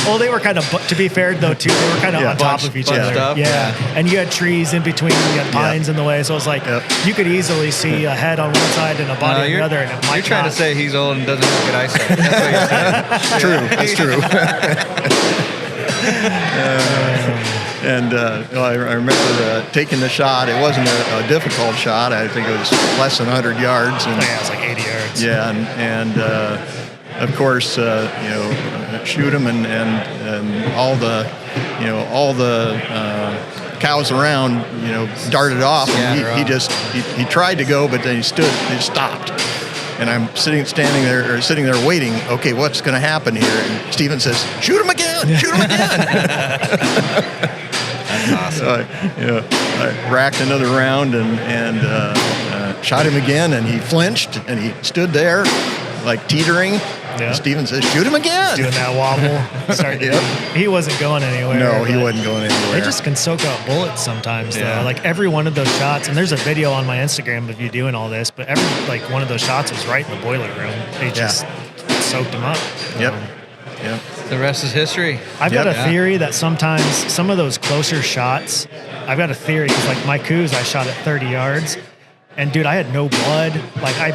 G: Well, they were kind of, to be fair though, too, they were kind of on top of each other.
B: up.
G: Yeah. And you had trees in between, you had pines in the way. So it was like, you could easily see a head on one side and a body on the other. And it might
B: You're trying to say he's old and doesn't have good eyesight. That's what you're saying.
M: True, that's true. I remember taking the shot. It wasn't a difficult shot. I think it was less than 100 yards. And,
G: it was like 80 yards.
M: Yeah, and of course, shoot him and all the cows around, darted off. And he tried to go, but then he stopped. And I'm sitting there waiting. Okay, what's going to happen here? And Stephen says, "Shoot him again! Shoot him again!"
B: That's awesome.
M: I racked another round and shot him again, and he flinched and he stood there like teetering. Yeah. Stephen says, "Shoot him again!"
G: Doing that wobble. He wasn't going anywhere.
M: No, he wasn't going anywhere.
G: They just can soak up bullets sometimes, though. Like every one of those shots, and there's a video on my Instagram of you doing all this, but every one of those shots was right in the boiler room. They just soaked them up.
M: Yep.
B: The rest is history.
G: I've got a theory that sometimes some of those closer shots, I've got a theory because like my coos, I shot at 30 yards. And dude, I had no blood. Like I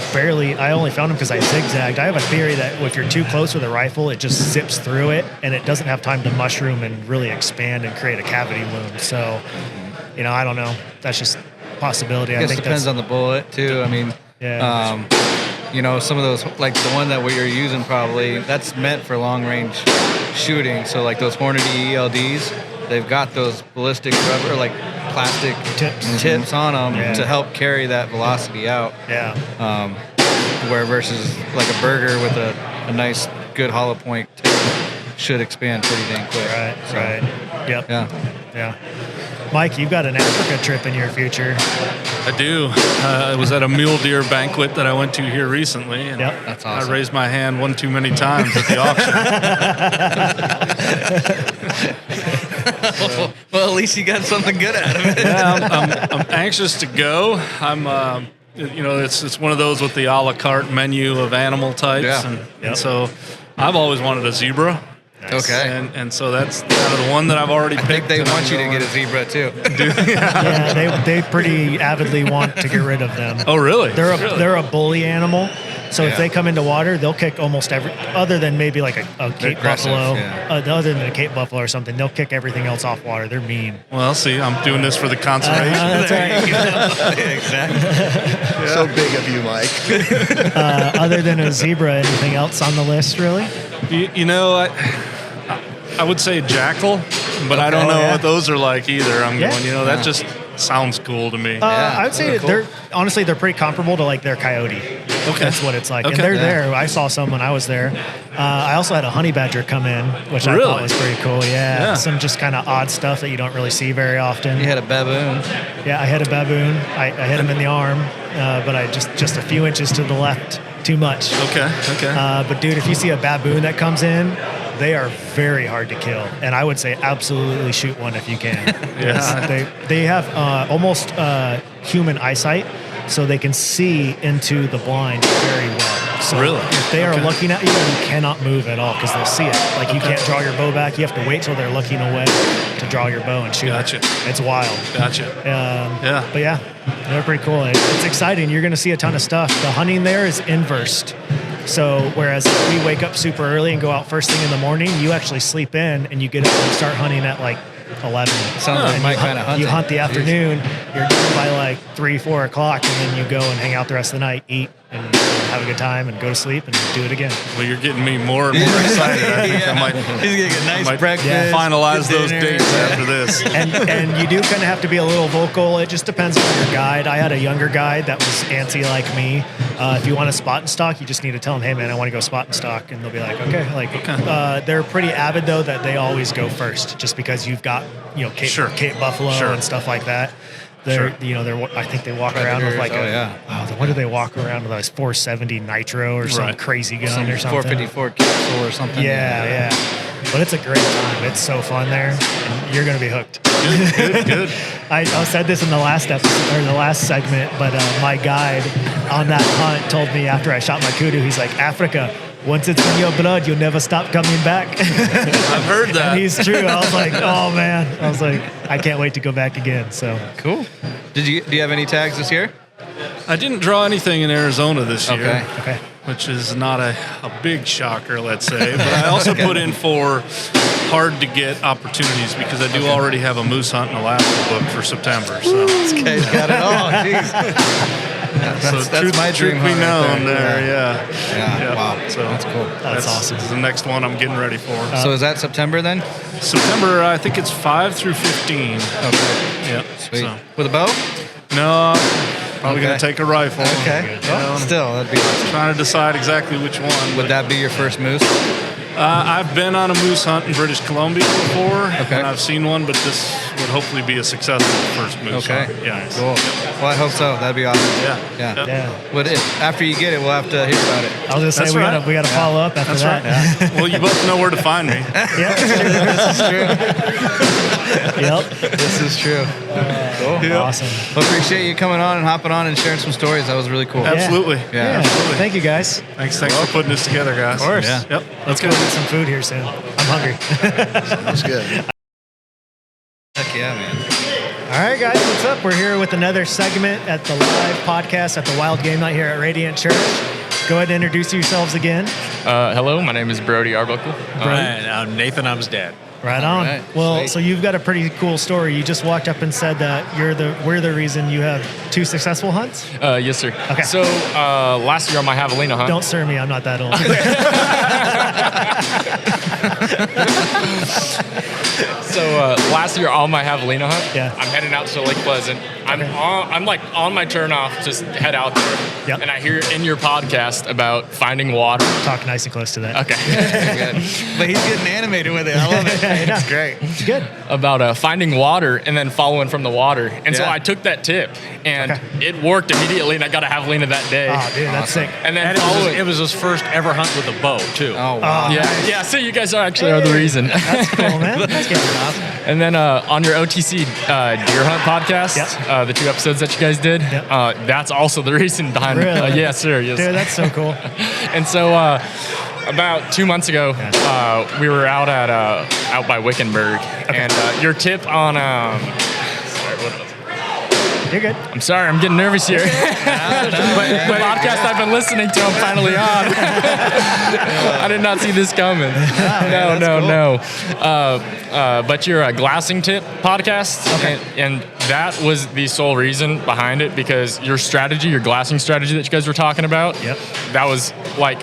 G: only found them because I zigzagged. I have a theory that if you're too close with a rifle, it just zips through it and it doesn't have time to mushroom and really expand and create a cavity wound. So, I don't know. That's just a possibility.
B: I think it depends on the bullet too. I mean, some of those, like the one that you're using probably, that's meant for long range shooting. So like those Hornady ELDs, they've got those ballistic rubber, like plastic tips on them to help carry that velocity out.
G: Yeah.
B: Where versus like a burger with a nice, good hollow point tip should expand pretty dang quick.
G: Right. Yep.
B: Yeah.
G: Mike, you've got an Africa trip in your future.
L: I do. I was at a mule deer banquet that I went to here recently, and
B: That's awesome.
L: I raised my hand one too many times at the auction.
B: Well, at least you got something good out of it.
L: Yeah, I'm anxious to go. I'm, it's one of those with the a la carte menu of animal types, and so I've always wanted a zebra.
B: Okay.
L: And so that's kind of the one that I've already picked.
B: I think they want you to get a zebra too.
G: They pretty avidly want to get rid of them.
L: Oh, really?
G: They're a bully animal. So if they come into water, they'll kick almost other than maybe like a Cape Buffalo, other than a Cape Buffalo or something, they'll kick everything else off water. They're mean.
L: Well, see, I'm doing this for the conservation.
G: That's right.
B: Exactly.
M: So big of you, Mike.
G: Other than a zebra, anything else on the list, really?
L: I would say jackal, but I don't know what those are like either. I'm going, sounds cool to me.
G: I would say they're pretty comparable to like their coyote.
L: Okay.
G: That's what it's like.
L: Okay.
G: And they're there. I saw some when I was there. I also had a honey badger come in, which I thought was pretty cool. Yeah. Some just kind of odd stuff that you don't really see very often.
B: You had a baboon.
G: Yeah, I had a baboon. I hit him in the arm, but I just a few inches to the left. Too much.
L: Okay.
G: But dude, if you see a baboon that comes in, they are very hard to kill, and I would say absolutely shoot one if you can. They have almost human eyesight, so they can see into the blind very well. So if they are looking at you, you cannot move at all because they'll see it. Like you can't draw your bow back. You have to wait till they're looking away to draw your bow and shoot.
L: Gotcha.
G: It's wild.
L: Gotcha.
G: But yeah, they're pretty cool. It's exciting. You're going to see a ton of stuff. The hunting there is inversed. So whereas we wake up super early and go out first thing in the morning, you actually sleep in and you get up and start hunting at like 11.
B: Sounds like my kind of hunting.
G: You hunt the afternoon, you're done by like 3, 4 o'clock, and then you go and hang out the rest of the night, eat, and have a good time, and go to sleep, and do it again.
L: Well, you're getting me more and more excited. I think I might.
B: He's gonna get nice breakfast.
L: Finalize those dates after this.
G: And you do kind of have to be a little vocal. It just depends on your guide. I had a younger guide that was antsy like me. If you want to spot and stalk, you just need to tell them, hey man, I want to go spot and stalk, and they'll be like, okay. They're pretty avid though that they always go first, just because you've got Cape Buffalo and stuff like that. They're I think they walk around with like what do they walk around with? Like 470 nitro or some crazy gun or something.
B: 454 capsule or something.
G: Yeah. But it's a great time. It's so fun there, and you're gonna be hooked.
L: Good.
G: I said this in the last episode or the last segment, but my guide on that hunt told me after I shot my kudu, he's like, Africa, once it's in your blood, you'll never stop coming back.
L: I've heard that.
G: And he's true. I was like, oh man. I was like, I can't wait to go back again. So
B: cool. Do you have any tags this year?
L: I didn't draw anything in Arizona this year.
G: Okay.
L: Which is not a big shocker, let's say. But I also put in for hard to get opportunities because I do already have a moose hunt in Alaska booked for September. So
B: this guy's got it all. Jeez. That's my dream
L: hunt
B: known
L: there.
B: Yeah. Wow.
L: So
B: that's cool.
G: That's awesome.
L: This is the next one I'm getting ready for.
B: So is that September then?
L: September, I think it's 5 through 15.
B: Okay.
L: Yeah.
B: Sweet.
L: So.
B: With a bow?
L: No. Probably going to take a rifle.
B: Okay. Well, still, that'd be awesome.
L: Trying to decide exactly which one.
B: Would that be your first moose?
L: I've been on a moose hunt in British Columbia before,
B: and
L: I've seen one, but this would hopefully be a successful first moose hunt. Yeah.
B: Cool. Well, I hope so. That'd be awesome.
L: Yeah.
B: But after you get it, we'll have to hear about it.
G: I was going to say, we got to follow up after that.
L: Right. Yeah. Well, you both know where to find me.
B: This is true.
G: Yep.
B: This is true. Cool.
G: Awesome.
B: Well, appreciate you coming on and hopping on and sharing some stories. That was really cool.
L: Absolutely.
B: Yeah.
L: Absolutely.
G: Thank you, guys.
L: Thanks for putting this together, guys.
G: Of course.
L: Yeah. Yep.
G: Let's go get some food here soon. I'm hungry.
M: Sounds good.
B: Heck yeah, man.
G: All right, guys, what's up? We're here with another segment at the live podcast at the Wild Game Night here at Radiant Church. Go ahead and introduce yourselves again.
N: Hello, my name is Brody Arbuckle.
O: And I'm Nathan, I'm his dad.
G: Right on.
B: Right.
G: Well,
B: Sweet.
G: so you've got a pretty cool story. You just walked up and said that we're the reason you have 2 successful hunts?
N: Yes, sir.
G: Okay.
N: So last year on my javelina hunt.
G: Don't sir me, I'm not that old.
N: So last year on my javelina hunt,
G: Yeah.
N: I'm heading out to Lake Pleasant. I'm like on my turn off, just head out there.
G: Yep.
N: And I hear in your podcast about finding water.
G: Talk nice and close to that.
N: Okay.
B: But he's getting animated with it. I love it. It's great.
G: It's good.
N: About finding water and then following from the water. And so
B: Yeah.
N: I took that tip and it worked immediately and I got a javelina that day.
G: Oh, dude, that's sick.
N: And then
O: it was his first ever hunt with a bow, too.
B: Oh, wow.
N: Yeah, so you guys are the reason.
G: That's cool, man. That's good.
B: Awesome.
N: And then on your OTC Deer Hunt podcast,
G: Yep.
N: the 2 episodes that you guys did, that's also the reason behind it.
G: Really?
N: Yes, sir. Yes.
G: Dude, that's so cool.
N: And so about 2 months ago, we were out by Wickenburg, and your tip on sorry, what was it?
G: You're good.
N: I'm sorry, I'm getting nervous here. The podcast I've been listening to, I'm finally on. I did not see this coming. No. But your glassing tip podcast, and that was the sole reason behind it, because your glassing strategy that you guys were talking about, that was like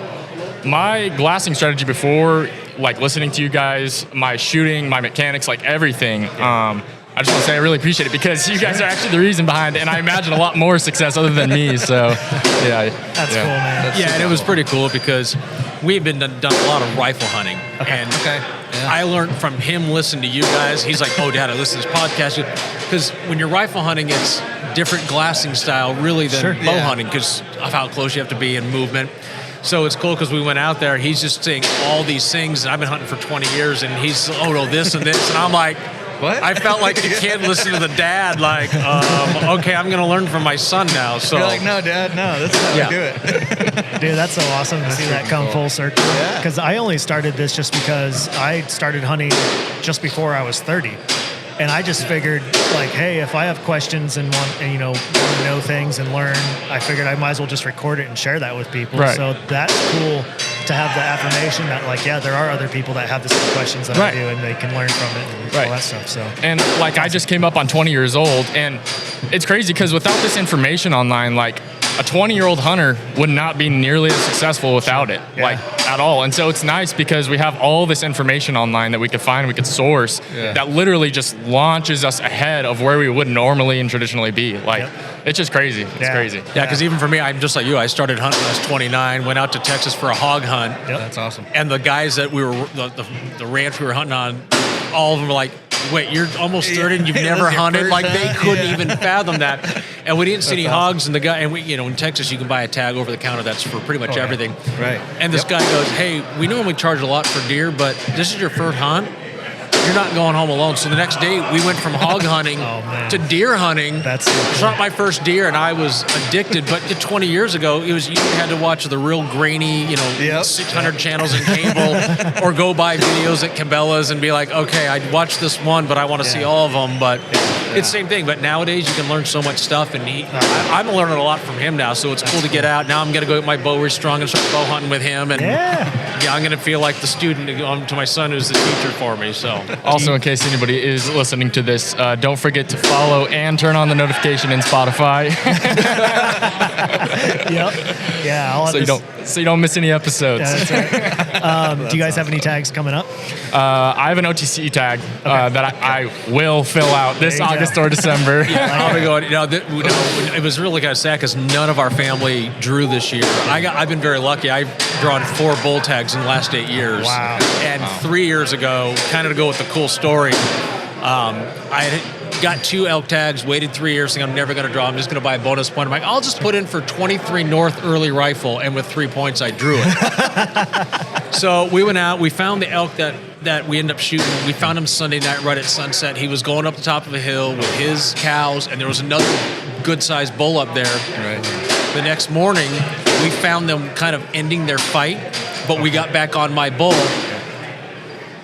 N: my glassing strategy before, like listening to you guys, my shooting, my mechanics, like everything. I just want to say I really appreciate it because you guys are actually the reason behind it, and I imagine a lot more success other than me. So, yeah.
G: That's cool, man.
O: Yeah, and it was pretty cool because we've been done a lot of rifle hunting. And I learned from him listening to you guys. He's like, oh, Dad, I listen to this podcast. Because when you're rifle hunting, it's different glassing style really than bow hunting because of how close you have to be in movement. So it's cool because we went out there. He's just saying all these things, and I've been hunting for 20 years, and he's, oh, no, this and this. And I'm like, what? I felt like the kid listening to the dad, like, okay, I'm going to learn from my son now. So
B: you're like, no, Dad, no, that's not how we do it.
G: Dude, that's so awesome to see that come full circle. Because I only started this just because I started hunting just before I was 30. And I just figured, like, hey, if I have questions and want to know things and learn, I figured I might as well just record it and share that with people.
N: Right.
G: So that's cool to have the affirmation that, like, yeah, there are other people that have the same questions that I do, and they can learn from it and all that stuff. So,
N: and like, I just came up on 20 years old, and it's crazy because without this information online, like, a 20-year-old hunter would not be nearly as successful without it, like, at all. And so it's nice because we have all this information online that we could find, we could source, that literally just launches us ahead of where we would normally and traditionally be. Like, it's just crazy. It's crazy.
O: Yeah, because even for me, I'm just like you. I started hunting when I was 29, went out to Texas for a hog hunt.
B: That's awesome.
O: And the guys that we were, the ranch we were hunting on, all of them were like, wait, you're almost 30 and you've never hunted? Like, they couldn't even fathom that. And we didn't see any hogs, and the guy, and we, in Texas, you can buy a tag over the counter that's for pretty much everything.
B: Right.
O: And this guy goes, hey, we normally charge a lot for deer, but this is your first hunt? You're not going home alone. So the next day, we went from hog hunting to deer hunting.
G: That's
O: shot my first deer, and I was addicted. But 20 years ago, it was you had to watch the real grainy, 600 channels in cable, or go buy videos at Cabela's and be like, okay, I watched this one, but I want to see all of them. But it's the same thing. But nowadays, you can learn so much stuff, and I'm learning a lot from him now. So it's cool to get out. Now I'm going to go get my bow restrung and start bow hunting with him. And I'm going to feel like the student to my son who's the teacher for me. So.
N: Also, in case anybody is listening to this, don't forget to follow and turn on the notification in Spotify.
G: Yeah.
N: So you don't miss any episodes.
G: Yeah, that's right. Do you guys have any tags coming up?
N: I have an OTC tag that I will fill out this August or December.
O: I'll be going. It was really kind of sad because none of our family drew this year. I've been very lucky. I've drawn 4 bull tags in the last 8 years.
G: Wow.
O: And 3 years ago, kind of to go with the cool story, I had got 2 elk tags, waited 3 years, saying I'm never going to draw. I'm just going to buy a bonus point. I'm like, I'll just put in for 23 North early rifle, and with 3 points, I drew it. So we went out. We found the elk that we ended up shooting. We found him Sunday night right at sunset. He was going up the top of a hill with his cows, and there was another good-sized bull up there.
B: Right.
O: The next morning, we found them kind of ending their fight, but we got back on my bull.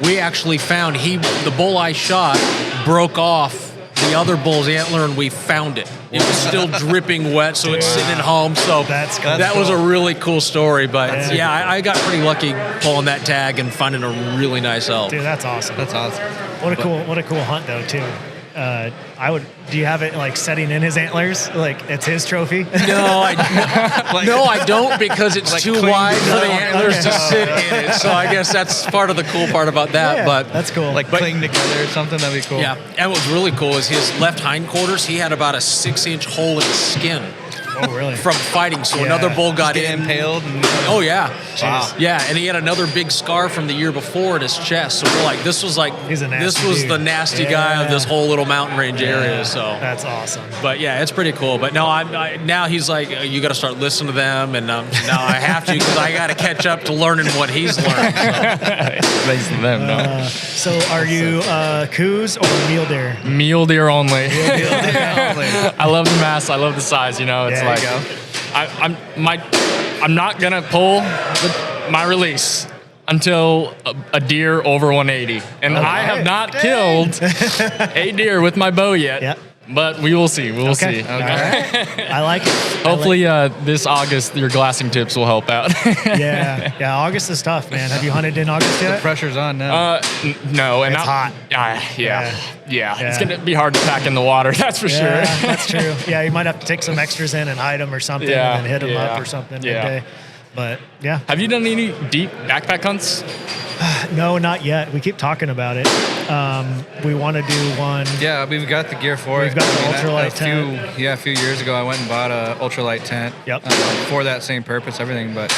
O: We actually found the bull I shot broke off the other bull's antler, and we found it. It was still dripping wet, so it's sitting at home. So that was a really cool story. But I got pretty lucky pulling that tag and finding a really nice elk.
G: Dude, that's awesome.
B: That's awesome.
G: What a cool hunt though too. Do you have it like setting in his antlers? Like it's his trophy?
O: No, I don't because it's too wide for the antlers to sit in it. So I guess that's part of the cool part about that.
G: Yeah,
O: but
G: that's cool.
B: Like cling together or something, that'd be cool.
O: Yeah, and what was really cool is his left hindquarters. He had about a 6-inch hole in his skin.
G: Oh, really?
O: From fighting. So another bull got
B: impaled.
O: Oh, yeah.
B: Wow.
O: Yeah, and he had another big scar from the year before in his chest. So we're like, this was the nasty guy of this whole little mountain range area. So
G: that's awesome.
O: But yeah, it's pretty cool. But no, now he's like, you got to start listening to them, and now I have to because I got to catch up to learning what he's learned.
N: Thanks to them, no.
G: So are you coos or mule deer?
N: Mule deer only.
G: Mule deer only.
N: I love the mass. I love the size. It's I'm not gonna pull my release until a deer over 180, and I have not killed a deer with my bow yet.
G: Yep.
N: But we will see. We will see.
G: All right. I like it.
N: Hopefully, this August, your glassing tips will help out.
G: Yeah. August is tough, man. Have you hunted in August yet?
B: The pressure's on now.
N: No, and
G: it's hot.
N: Yeah. It's gonna be hard to pack in the water. That's for sure.
G: That's true. Yeah, you might have to take some extras in and hide them or something, and then hit them up or something midday. But yeah.
N: Have you done any deep backpack hunts?
G: No, not yet. We keep talking about it. We want to do one.
B: Yeah, we've got the gear for it.
G: We've got the ultralight tent.
B: A few years ago, I went and bought a ultralight tent.
G: Yep.
B: For that same purpose, everything, but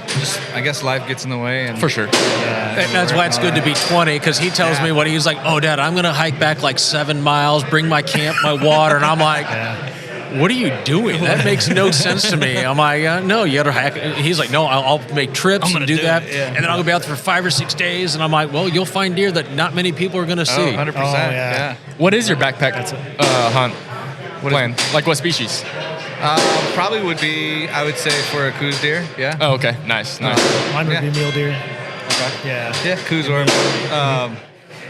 B: just I guess life gets in the way. And
N: for sure.
O: And that's why it's good to be 20, because he tells me what he's like, oh, Dad, I'm going to hike back like 7 miles, bring my camp, my water. And I'm like, what are you doing? That makes no sense to me. I'm like, no, you got to hike. He's like, no, I'll make trips and do that. And then I'll be out there for 5 or 6 days. And I'm like, well, you'll find deer that not many people are going to see.
B: 100%. Yeah.
N: What is your backpack hunt plan? Like what species?
B: Probably would be, I would say, for a coos deer. Yeah.
N: Oh, okay. Nice.
G: Mine would be mule deer.
B: Okay.
G: Yeah.
B: Yeah, coos or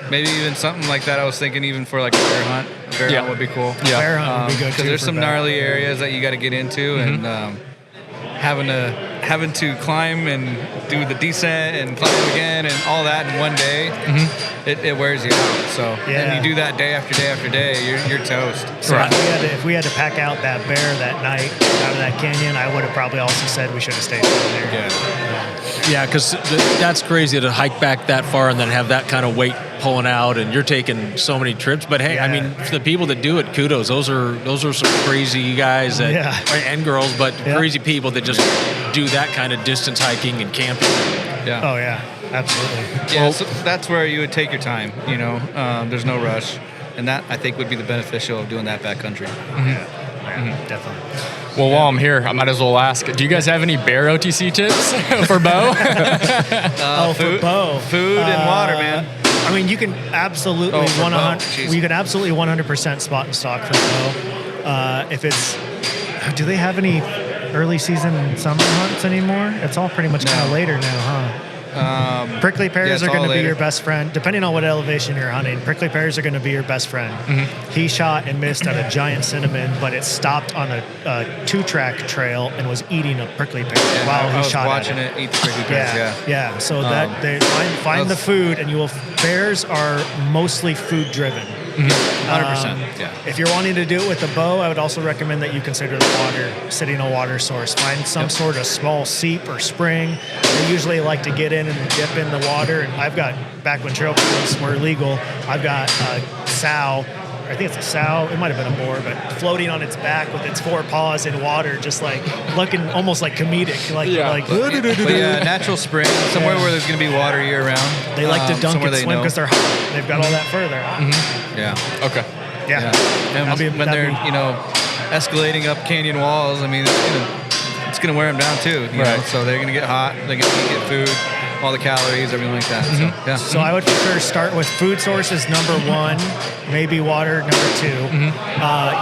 B: maybe even something like that. I was thinking even for like a bear hunt. A bear hunt would be cool.
G: Yeah. Bear hunt would be good too.
B: Because there's some gnarly areas that you got to get into, and having to climb and do the descent and climb again and all that in one day, it wears you out. So and you do that day after day after day, you're toast.
G: So if we had to pack out that bear that night out of that canyon, I would have probably also said we should have stayed over there.
O: Yeah, because that's crazy to hike back that far and then have that kind of weight pulling out, and you're taking so many trips. But hey, I mean, for the people that do it, kudos. Those are some crazy guys and girls, but crazy people that just do that kind of distance hiking and camping.
B: Yeah.
G: Oh yeah, absolutely.
B: Yeah, so that's where you would take your time. You know, there's no rush, and that I think would be the beneficial of doing that backcountry.
G: Definitely.
N: Well, while I'm here, I might as well ask, do you guys have any bear OTC tips for Bo?
G: For Bo.
B: Food and water, man.
G: I mean, you can absolutely 100% spot and stock for Bo. If it's, do they have any early season summer hunts anymore? It's all pretty much kind of later now, huh? Prickly pears are going to be your best friend. Depending on what elevation you're hunting, prickly pears are going to be your best friend. He shot and missed at a giant cinnamon, but it stopped on a 2-track trail and was eating a prickly pear while he shot
B: watching it eat the prickly pears.
G: Yeah. So that they find the food, and bears are mostly food driven.
B: 100%.
G: If you're wanting to do it with a bow, I would also recommend that you consider the water, sitting a water source. Find some sort of small seep or spring. They usually like to get in and dip in the water. And I've got, back when trail cameras were legal, I've got a sow. I think it's a sow. It might have been a boar, but floating on its back with its 4 paws in water, just like looking almost like comedic.
B: Natural spring, somewhere where there's going to be water year round.
G: They like to dunk and swim because they're hot. They've got all that further.
B: Yeah.
N: Okay.
G: Yeah.
B: And when they're escalating up canyon walls, I mean, it's gonna wear them down too. You know? So they're gonna get hot. They're gonna get food, all the calories, everything like that.
G: So I would for sure start with food sources number 1, maybe water number 2.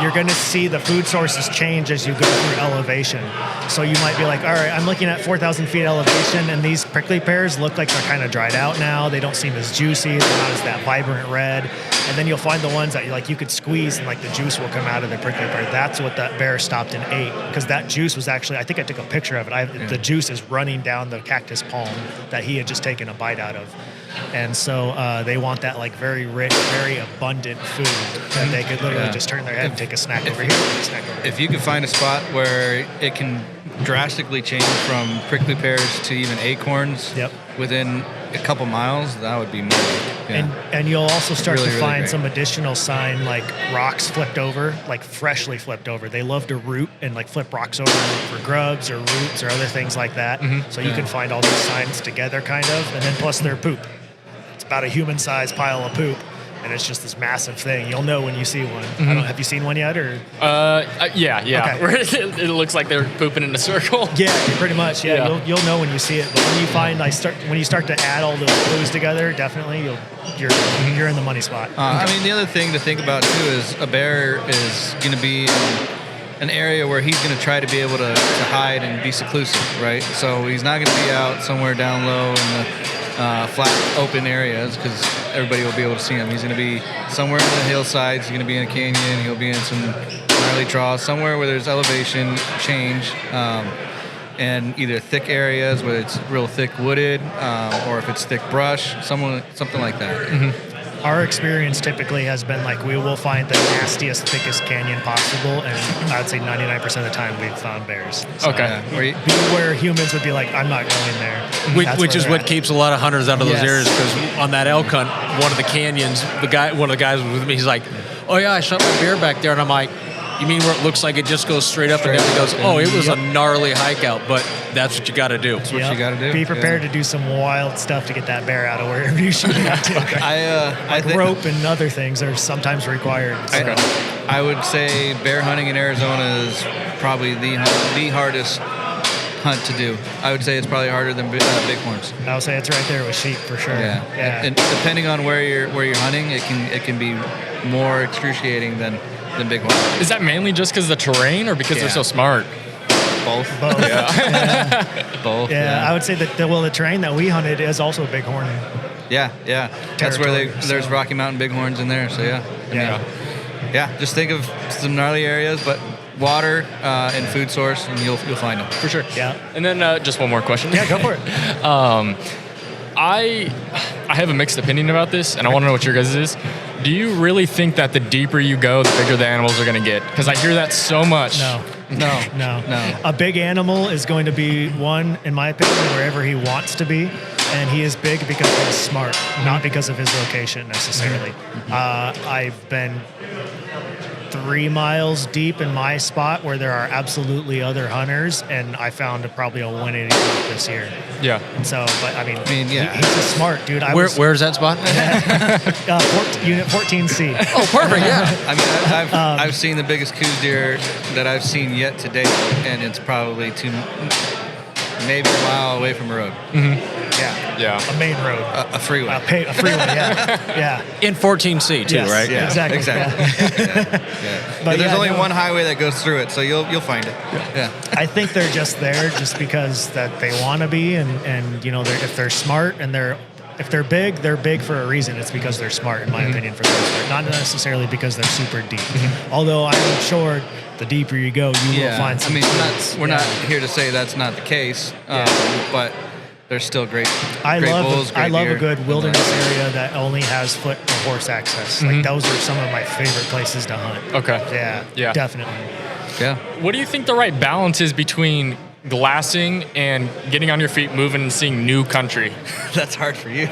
G: You're going to see the food sources change as you go through elevation. So you might be like, all right, I'm looking at 4,000 feet elevation, and these prickly pears look like they're kind of dried out now. They don't seem as juicy. They're not as that vibrant red. And then you'll find the ones that you could squeeze and the juice will come out of the prickly pear. That's what that bear stopped and ate, because that juice was actually, I think I took a picture of it. The juice is running down the cactus palm that he had just taken a bite out of. And so they want that very rich, very abundant food that they could literally just turn their head and take a snack over here,
B: If you could find a spot where it can drastically change from prickly pears to even acorns within a couple miles, that would be more.
G: And you'll also start to find
B: great.
G: some additional sign, like rocks flipped over, freshly flipped over. They love to root and flip rocks over for grubs or roots or other things like that. So you can find all these signs together kind of, and then plus their poop. It's about a human-sized pile of poop, and it's just this massive thing. You'll know when you see one. Have you seen one yet, or?
N: Yeah. Okay. It looks like they're pooping in a circle.
G: Yeah, pretty much. Yeah. You'll know when you see it. But when you find when you start to add all those clues together, definitely you're in the money spot.
B: I mean, the other thing to think about too is a bear is going to be in an area where he's going to try to be able to hide and be seclusive, right? So he's not going to be out somewhere down low in the flat open areas, because everybody will be able to see him. He's going to be somewhere in the hillsides. He's going to be in a canyon. He'll be in some gnarly troughs, somewhere where there's elevation change, and either thick areas where it's real thick wooded, or if it's thick brush, something like that.
G: our experience typically has been like we will find the nastiest, thickest canyon possible, and I'd say 99% of the time we've found bears. So,
N: Okay.
G: where humans would be like, I'm not going there.
O: Which is what keeps a lot of hunters out of those
G: Yes.
O: areas, because on that elk hunt, one of the canyons, one of the guys was with me. He's like, "Oh yeah, I shot my bear back there," and I'm like, "You mean where it looks like it just goes straight up and down?" He goes, "Oh, it was a gnarly hike out, but that's what you got to do."
B: That's what you got to do.
G: Be prepared to do some wild stuff to get that bear out of wherever you shoot it at.
B: I think
G: rope and other things are sometimes required. So.
B: I would say bear hunting in Arizona is probably the hardest hunt to do. I would say it's probably harder than bighorns.
G: I would say it's right there with sheep for sure.
B: Yeah. And depending on where you're hunting, it can be more excruciating than bighorn.
N: Is that mainly just because of the terrain or because they're so smart?
B: Both.
G: Yeah.
B: Both.
G: Yeah, I would say that the terrain that we hunted is also bighorn.
B: Yeah. That's where there's
G: so.
B: Rocky Mountain bighorns in there. So yeah. Just think of some gnarly areas, but water and food source, and you'll find them
N: For sure.
G: Yeah.
N: And then just one more question.
G: Yeah, go for it.
N: I have a mixed opinion about this, and I want to know what your guys' is. Do you really think that the deeper you go, the bigger the animals are going to get? Because I hear that so much.
G: No. A big animal is going to be one, in my opinion, wherever he wants to be, and he is big because he's smart, not because of his location necessarily. I've been 3 miles deep in my spot where there are absolutely other hunters, and I found probably a 180 this year.
N: Yeah.
G: So, but I mean,
B: yeah.
G: he's just smart, dude.
O: Where's that spot?
G: Unit 14C.
O: Oh, perfect. Yeah.
B: I mean, I've seen the biggest coos deer that I've seen yet to date, and it's probably maybe a mile away from a road.
N: Yeah.
G: A main road.
B: A freeway.
G: A freeway, yeah.
O: In 14C too,
G: Yes,
O: right?
G: yeah. Exactly.
B: But there's only one highway that goes through it, so you'll find it. Yeah.
G: I think they're just there just because that they want to be, and you know, if they're smart and if they're big for a reason. It's because they're smart, in my opinion, for the most part. Not necessarily because they're super deep. Although I'm sure the deeper you go, you will find some.
B: I mean, we're not here to say that's not the case, but there's still great bulls,
G: I love
B: deer.
G: a good wilderness area that only has foot or horse access. Like those are some of my favorite places to hunt.
N: Okay.
G: Yeah. Definitely.
B: Yeah.
N: What do you think the right balance is between glassing and getting on your feet, moving, and seeing new country?
B: That's hard for you.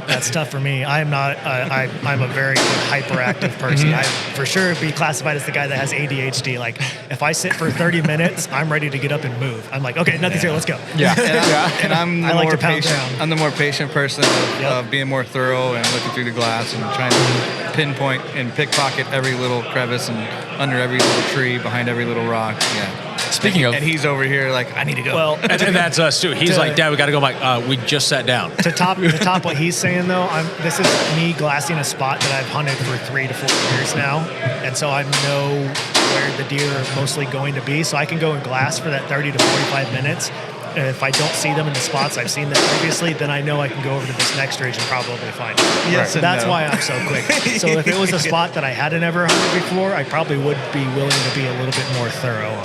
G: That's tough for me. I'm not. I'm a very hyperactive person. I for sure be classified as the guy that has ADHD. Like if I sit for 30 minutes, I'm ready to get up and move. I'm like, okay, nothing's here. Let's go.
B: And I'm the
G: I like
B: more
G: to pound
B: patient.
G: down.
B: I'm the more patient person of being more thorough and looking through the glass and trying to pinpoint and pickpocket every little crevice and under every little tree, behind every little rock. Yeah.
N: Speaking of,
B: and he's over here like, I need to go.
G: Well,
O: And that's us too. He's like, "Dad, we got to go." I'm like, "We just sat down."
G: To top what he's saying though, this is me glassing a spot that I've hunted for 3 to 4 years now, and so I know where the deer are mostly going to be, so I can go and glass for that 30 to 45 minutes. And if I don't see them in the spots I've seen them previously, then I know I can go over to this next ridge and probably find them.
B: Yes and
G: That's
B: no.
G: why I'm so quick. So if it was a spot that I hadn't ever hunted before, I probably would be willing to be a little bit more thorough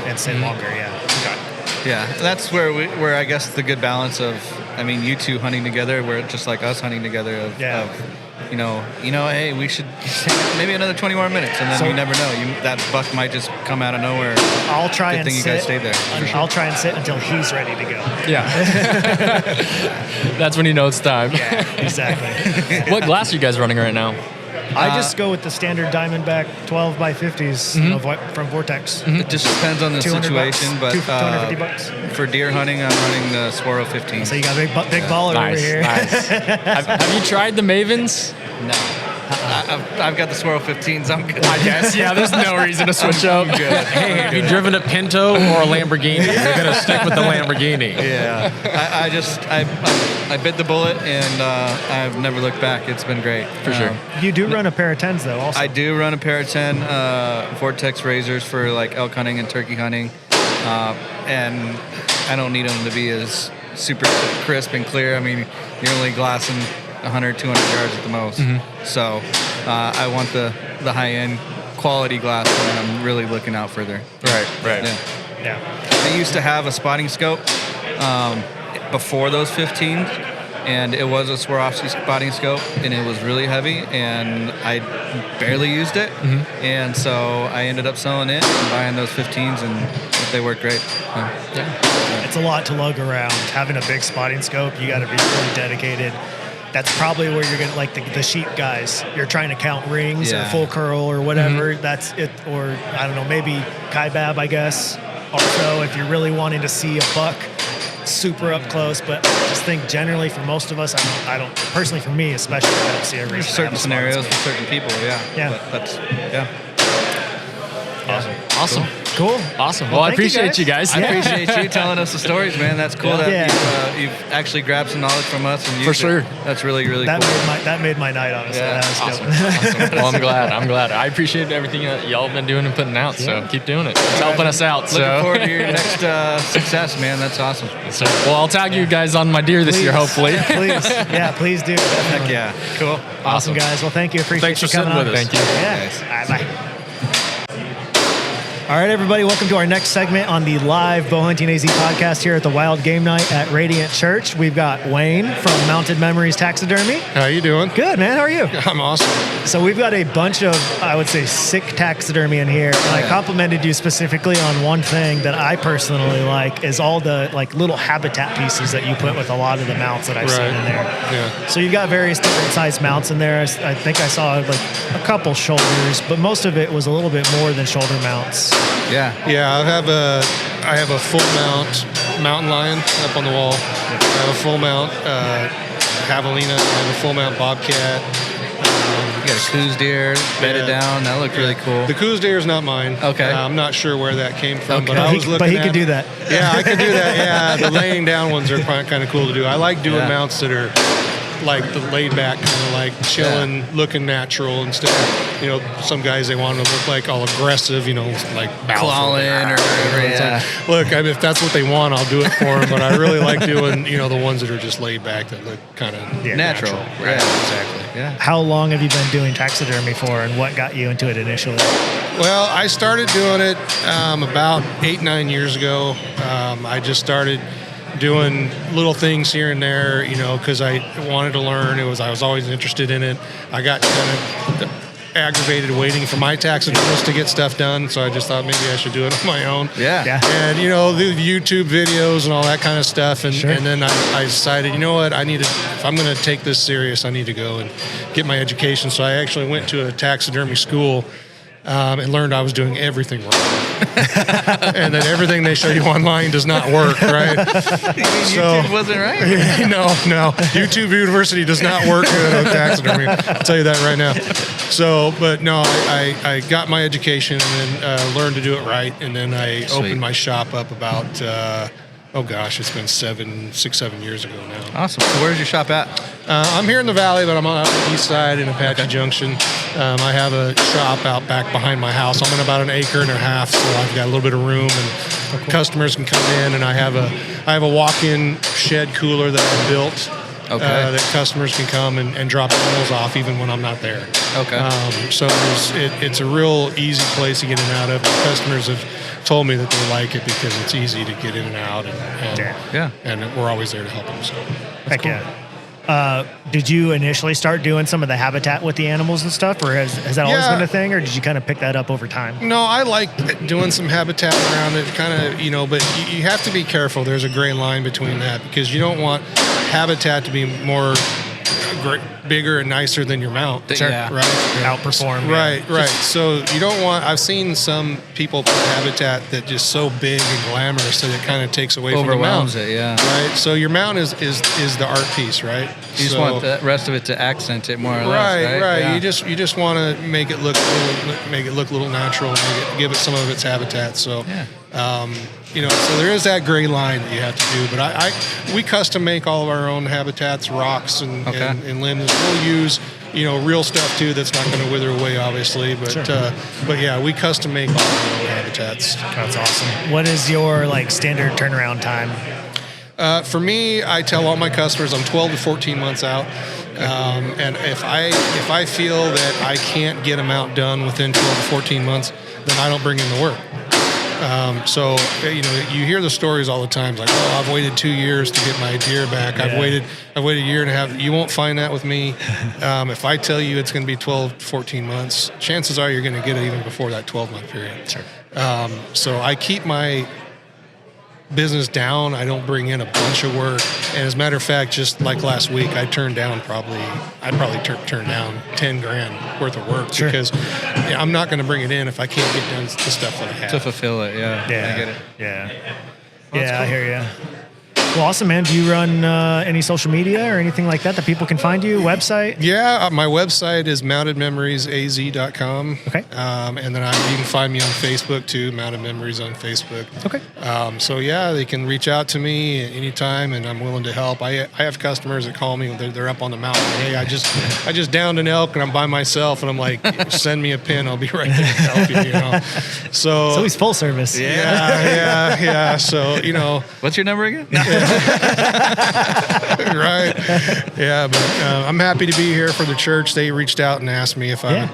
G: and sit longer.
B: Yeah, that's where I guess the good balance of, I mean, you two hunting together, we're just like us hunting together. Of you know, hey, we should maybe another 20 more minutes, and then you never know. That buck might just come out of nowhere.
G: I'll try
B: Good
G: and
B: thing
G: sit.
B: you guys stayed there.
G: I'll try and sit until he's ready to go.
N: Yeah. That's when you know it's time.
G: Yeah, exactly.
N: What glass are you guys running right now?
G: I just go with the standard Diamondback 12 by 50s from Vortex.
B: It just depends on the situation, but
G: $250.
B: for deer hunting, I'm running the Swaro 15.
G: So you got a big baller over here.
N: Nice. Have you tried the Mavens?
B: No. I've got the Swaro 15s. I'm good.
N: I guess. Yeah, there's no reason to switch up.
B: Good.
O: Hey, have you driven a Pinto or a Lamborghini? You're gonna stick with the Lamborghini.
B: Yeah. I bit the bullet, and I've never looked back. It's been great.
N: For sure.
G: You do run a pair of 10s though also.
B: I do run a pair of 10 Vortex razors for like elk hunting and turkey hunting, and I don't need them to be as super crisp and clear. I mean, you're only glassing 100, 200 yards at the most. So I want the high-end quality glass when I'm really looking out further.
N: Right.
G: Yeah.
B: I used to have a spotting scope before those 15s, and it was a Swarovski spotting scope, and it was really heavy, and I barely used it, and so I ended up selling it and buying those 15s, and they work great.
G: It's a lot to lug around. Having a big spotting scope, you got to be really dedicated. That's probably where you're gonna, like the sheep guys, you're trying to count rings or full curl or whatever. That's it. Or I don't know, maybe kaibab, I guess. Also, if you're really wanting to see a buck super up close, but I just think generally for most of us, I don't personally, for me especially, I don't see a reason.
B: There's certain scenarios for certain people, But that's
N: Awesome.
G: Cool.
N: Awesome. Well, I appreciate you guys.
B: I appreciate you telling us the stories, man. That's cool that you've actually grabbed some knowledge from us and used
N: For sure.
B: it. That's really, really
G: that
B: cool.
G: That made my night, honestly.
B: Yeah.
G: That was
N: Awesome. Well, I'm glad. I appreciate everything that y'all have been doing and putting out. So keep doing it. It's helping us out.
B: Looking forward to your next success, man. That's awesome.
N: So, well, I'll tag you guys on my deer this year, hopefully.
G: Please do.
B: Heck yeah. Cool.
G: Awesome, guys. Well, thank you. Appreciate
N: Thanks
G: you
N: for
G: coming
N: sitting
G: on.
N: with us.
G: Thank you. Yeah. Bye. All right, everybody, welcome to our next segment on the live Bowhunting AZ podcast here at the Wild Game Night at Radiant Church. We've got Wayne from Mounted Memories Taxidermy.
P: How you doing?
G: Good, man. How are you?
P: I'm awesome.
G: So we've got a bunch of, I would say, sick taxidermy in here. And I complimented you specifically on one thing that I personally like is all the like little habitat pieces that you put with a lot of the mounts that I've seen in there.
P: Yeah.
G: So you've got various different size mounts in there. I think I saw like a couple shoulders, but most of it was a little bit more than shoulder mounts.
P: Yeah, I have a full mount mountain lion up on the wall. I have a full mount javelina. I have a full mount bobcat.
B: You got a coos deer bedded down. That looked really cool.
P: The coos deer is not mine.
B: Okay.
P: I'm not sure where that came from,
B: Okay.
P: but I was looking
G: But he
P: at
G: could do that.
P: Yeah, I could do that. Yeah, the laying down ones are kind of cool to do. I like doing mounts that are like the laid back, kind of like chilling, looking natural instead of, some guys, they want to look like all aggressive, like
B: clawing or whatever. Yeah.
P: Look, if that's what they want, I'll do it for them. But I really like doing, the ones that are just laid back that look kind of natural.
B: Right.
P: Exactly.
B: Yeah.
G: How long have you been doing taxidermy for, and what got you into it initially?
P: Well, I started doing it about 8-9 years ago. I just started doing little things here and there, because I wanted to learn. I was always interested in it. I got kind of aggravated waiting for my taxidermist to get stuff done, so I just thought maybe I should do it on my own.
B: Yeah.
P: And the YouTube videos and all that kind of stuff, and then I decided, if I'm going to take this serious, I need to go and get my education. So I actually went to a taxidermy school and learned I was doing everything wrong. And then everything they show you online does not work, right?
B: YouTube wasn't right?
P: No. YouTube University does not work at taxidermy. I'll tell you that right now. So, but no, I got my education and then learned to do it right. And then I opened my shop up about, it's been 6-7 years ago now.
B: Awesome. So where's your shop at?
P: I'm here in the valley, but I'm on the east side in Apache Junction. I have a shop out back behind my house. I'm in about 1.5 acres, so I've got a little bit of room, and customers can come in. And I have a walk-in shed cooler that I built. That customers can come and drop animals off even when I'm not there.
B: Okay.
P: So it's a real easy place to get in and out of. Customers have told me that they like it because it's easy to get in and out, and we're always there to help them. So
G: Heck yeah. Did you initially start doing some of the habitat with the animals and stuff, or has that always been a thing, or did you kind of pick that up over time?
P: No, I like doing some habitat around it, kind of, but you have to be careful. There's a gray line between that because you don't want habitat to be more bigger and nicer than your mount.
G: Right. Outperform.
P: Right. So you don't want, I've seen some people put habitat that just so big and glamorous that it kind of takes away from the mount.
B: Overwhelms it, yeah.
P: Right. So your mount is the art piece, right?
B: You just want the rest of it to accent it more or less.
P: Right.
B: Yeah.
P: You just want to make it look a little natural, give it some of its habitat. So so there is that gray line that you have to do. But we custom make all of our own habitats, rocks and limbs. We'll use real stuff too that's not going to wither away, obviously. But yeah, we custom make all of our own habitats.
G: That's awesome. What is your standard turnaround time?
P: For me, I tell all my customers I'm 12 to 14 months out. And if I feel that I can't get them out done within 12 to 14 months, then I don't bring in the work. So, you hear the stories all the time, like, oh, I've waited 2 years to get my deer back.
B: Yeah.
P: I've waited a year and a half. You won't find that with me. If I tell you it's going to be 12, 14 months, chances are you're going to get it even before that 12-month period.
B: Sure.
P: So I keep my business down. I don't bring in a bunch of work. And as a matter of fact, just like last week, I turned down probably turn down $10,000 worth of work because I'm not going to bring it in if I can't get done the stuff that I have.
B: To fulfill it, yeah. I get it.
G: Yeah.
B: Well,
G: yeah,
B: cool.
G: I hear you. Well, awesome, man. Do you run any social media or anything like that people can find you? Website?
P: Yeah, my website is mountedmemoriesaz.com.
G: Okay.
P: And then you can find me on Facebook too, Mounted Memories on Facebook.
G: Okay.
P: So yeah, they can reach out to me anytime, and I'm willing to help. I have customers that call me when they're up on the mountain. Hey, I just downed an elk and I'm by myself, and I'm like, send me a pin, I'll be right there to help you. So
G: he's full service.
P: Yeah. So
B: what's your number again?
P: Right. Yeah, but I'm happy to be here for the church. They reached out and asked me if I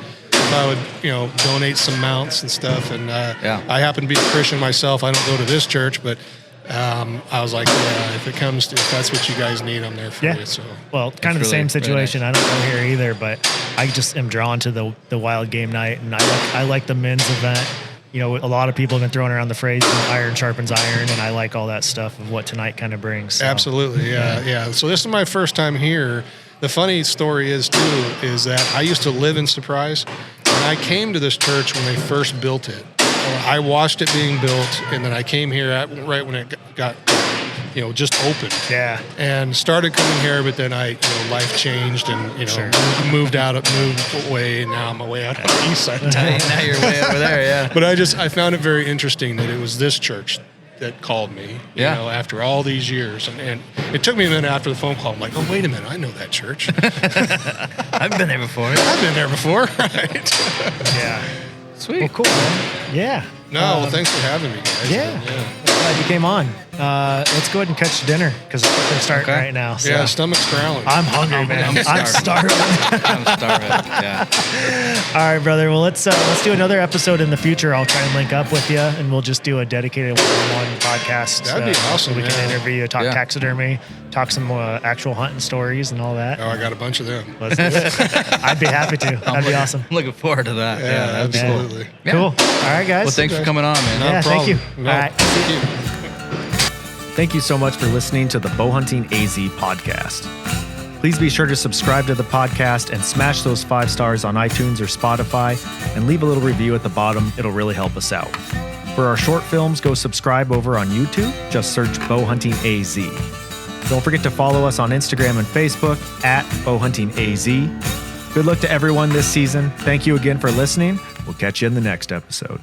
P: would, donate some mounts and stuff. And I happen to be a Christian myself. I don't go to this church, but I was like, if that's what you guys need, I'm there for you. So,
G: well, kind of the same situation. I don't go here either, but I just am drawn to the wild game night, and I like the men's event. A lot of people have been throwing around the phrase iron sharpens iron, and I like all that stuff of what tonight kind of brings. So.
P: Absolutely, yeah. So this is my first time here. The funny story is that I used to live in Surprise, and I came to this church when they first built it. I watched it being built, and then I came here right when it got just opened.
G: Yeah.
P: And started coming here, but then life changed and, moved away, and now I'm away out on the east side of town.
B: Now you're way over there, yeah.
P: But I found it very interesting that it was this church that called me, after all these years. And it took me a minute after the phone call. I'm like, oh, wait a minute, I know that church.
B: I've been there before.
P: Right?
G: Yeah.
B: Sweet.
G: Well, cool, man. Yeah.
P: No, well, thanks for having me, guys.
G: Yeah. Glad you came on. Let's go ahead and catch dinner because we're starting right now. So.
P: Yeah, stomach's growling.
G: I'm hungry, man. I'm starving.
B: I'm starving. Yeah.
G: All right, brother. Well, let's do another episode in the future. I'll try and link up with you, and we'll just do a dedicated one-on-one podcast.
P: That'd be awesome.
G: We can interview you, talk taxidermy, talk some actual hunting stories and all that.
P: Oh, I got a bunch of them.
G: Let's do it. I'd be happy to. That'd be awesome.
B: I'm looking forward to that.
P: Yeah, absolutely.
G: Yeah. Cool. All right, guys.
B: Well, thanks for coming on, man.
G: Yeah, thank you.
P: No,
G: all right.
P: Thank you.
F: Thank you so much for listening to the Bowhunting AZ podcast. Please be sure to subscribe to the podcast and smash those 5 stars on iTunes or Spotify and leave a little review at the bottom. It'll really help us out. For our short films, go subscribe over on YouTube. Just search Bowhunting AZ. Don't forget to follow us on Instagram and Facebook at Bowhunting AZ. Good luck to everyone this season. Thank you again for listening. We'll catch you in the next episode.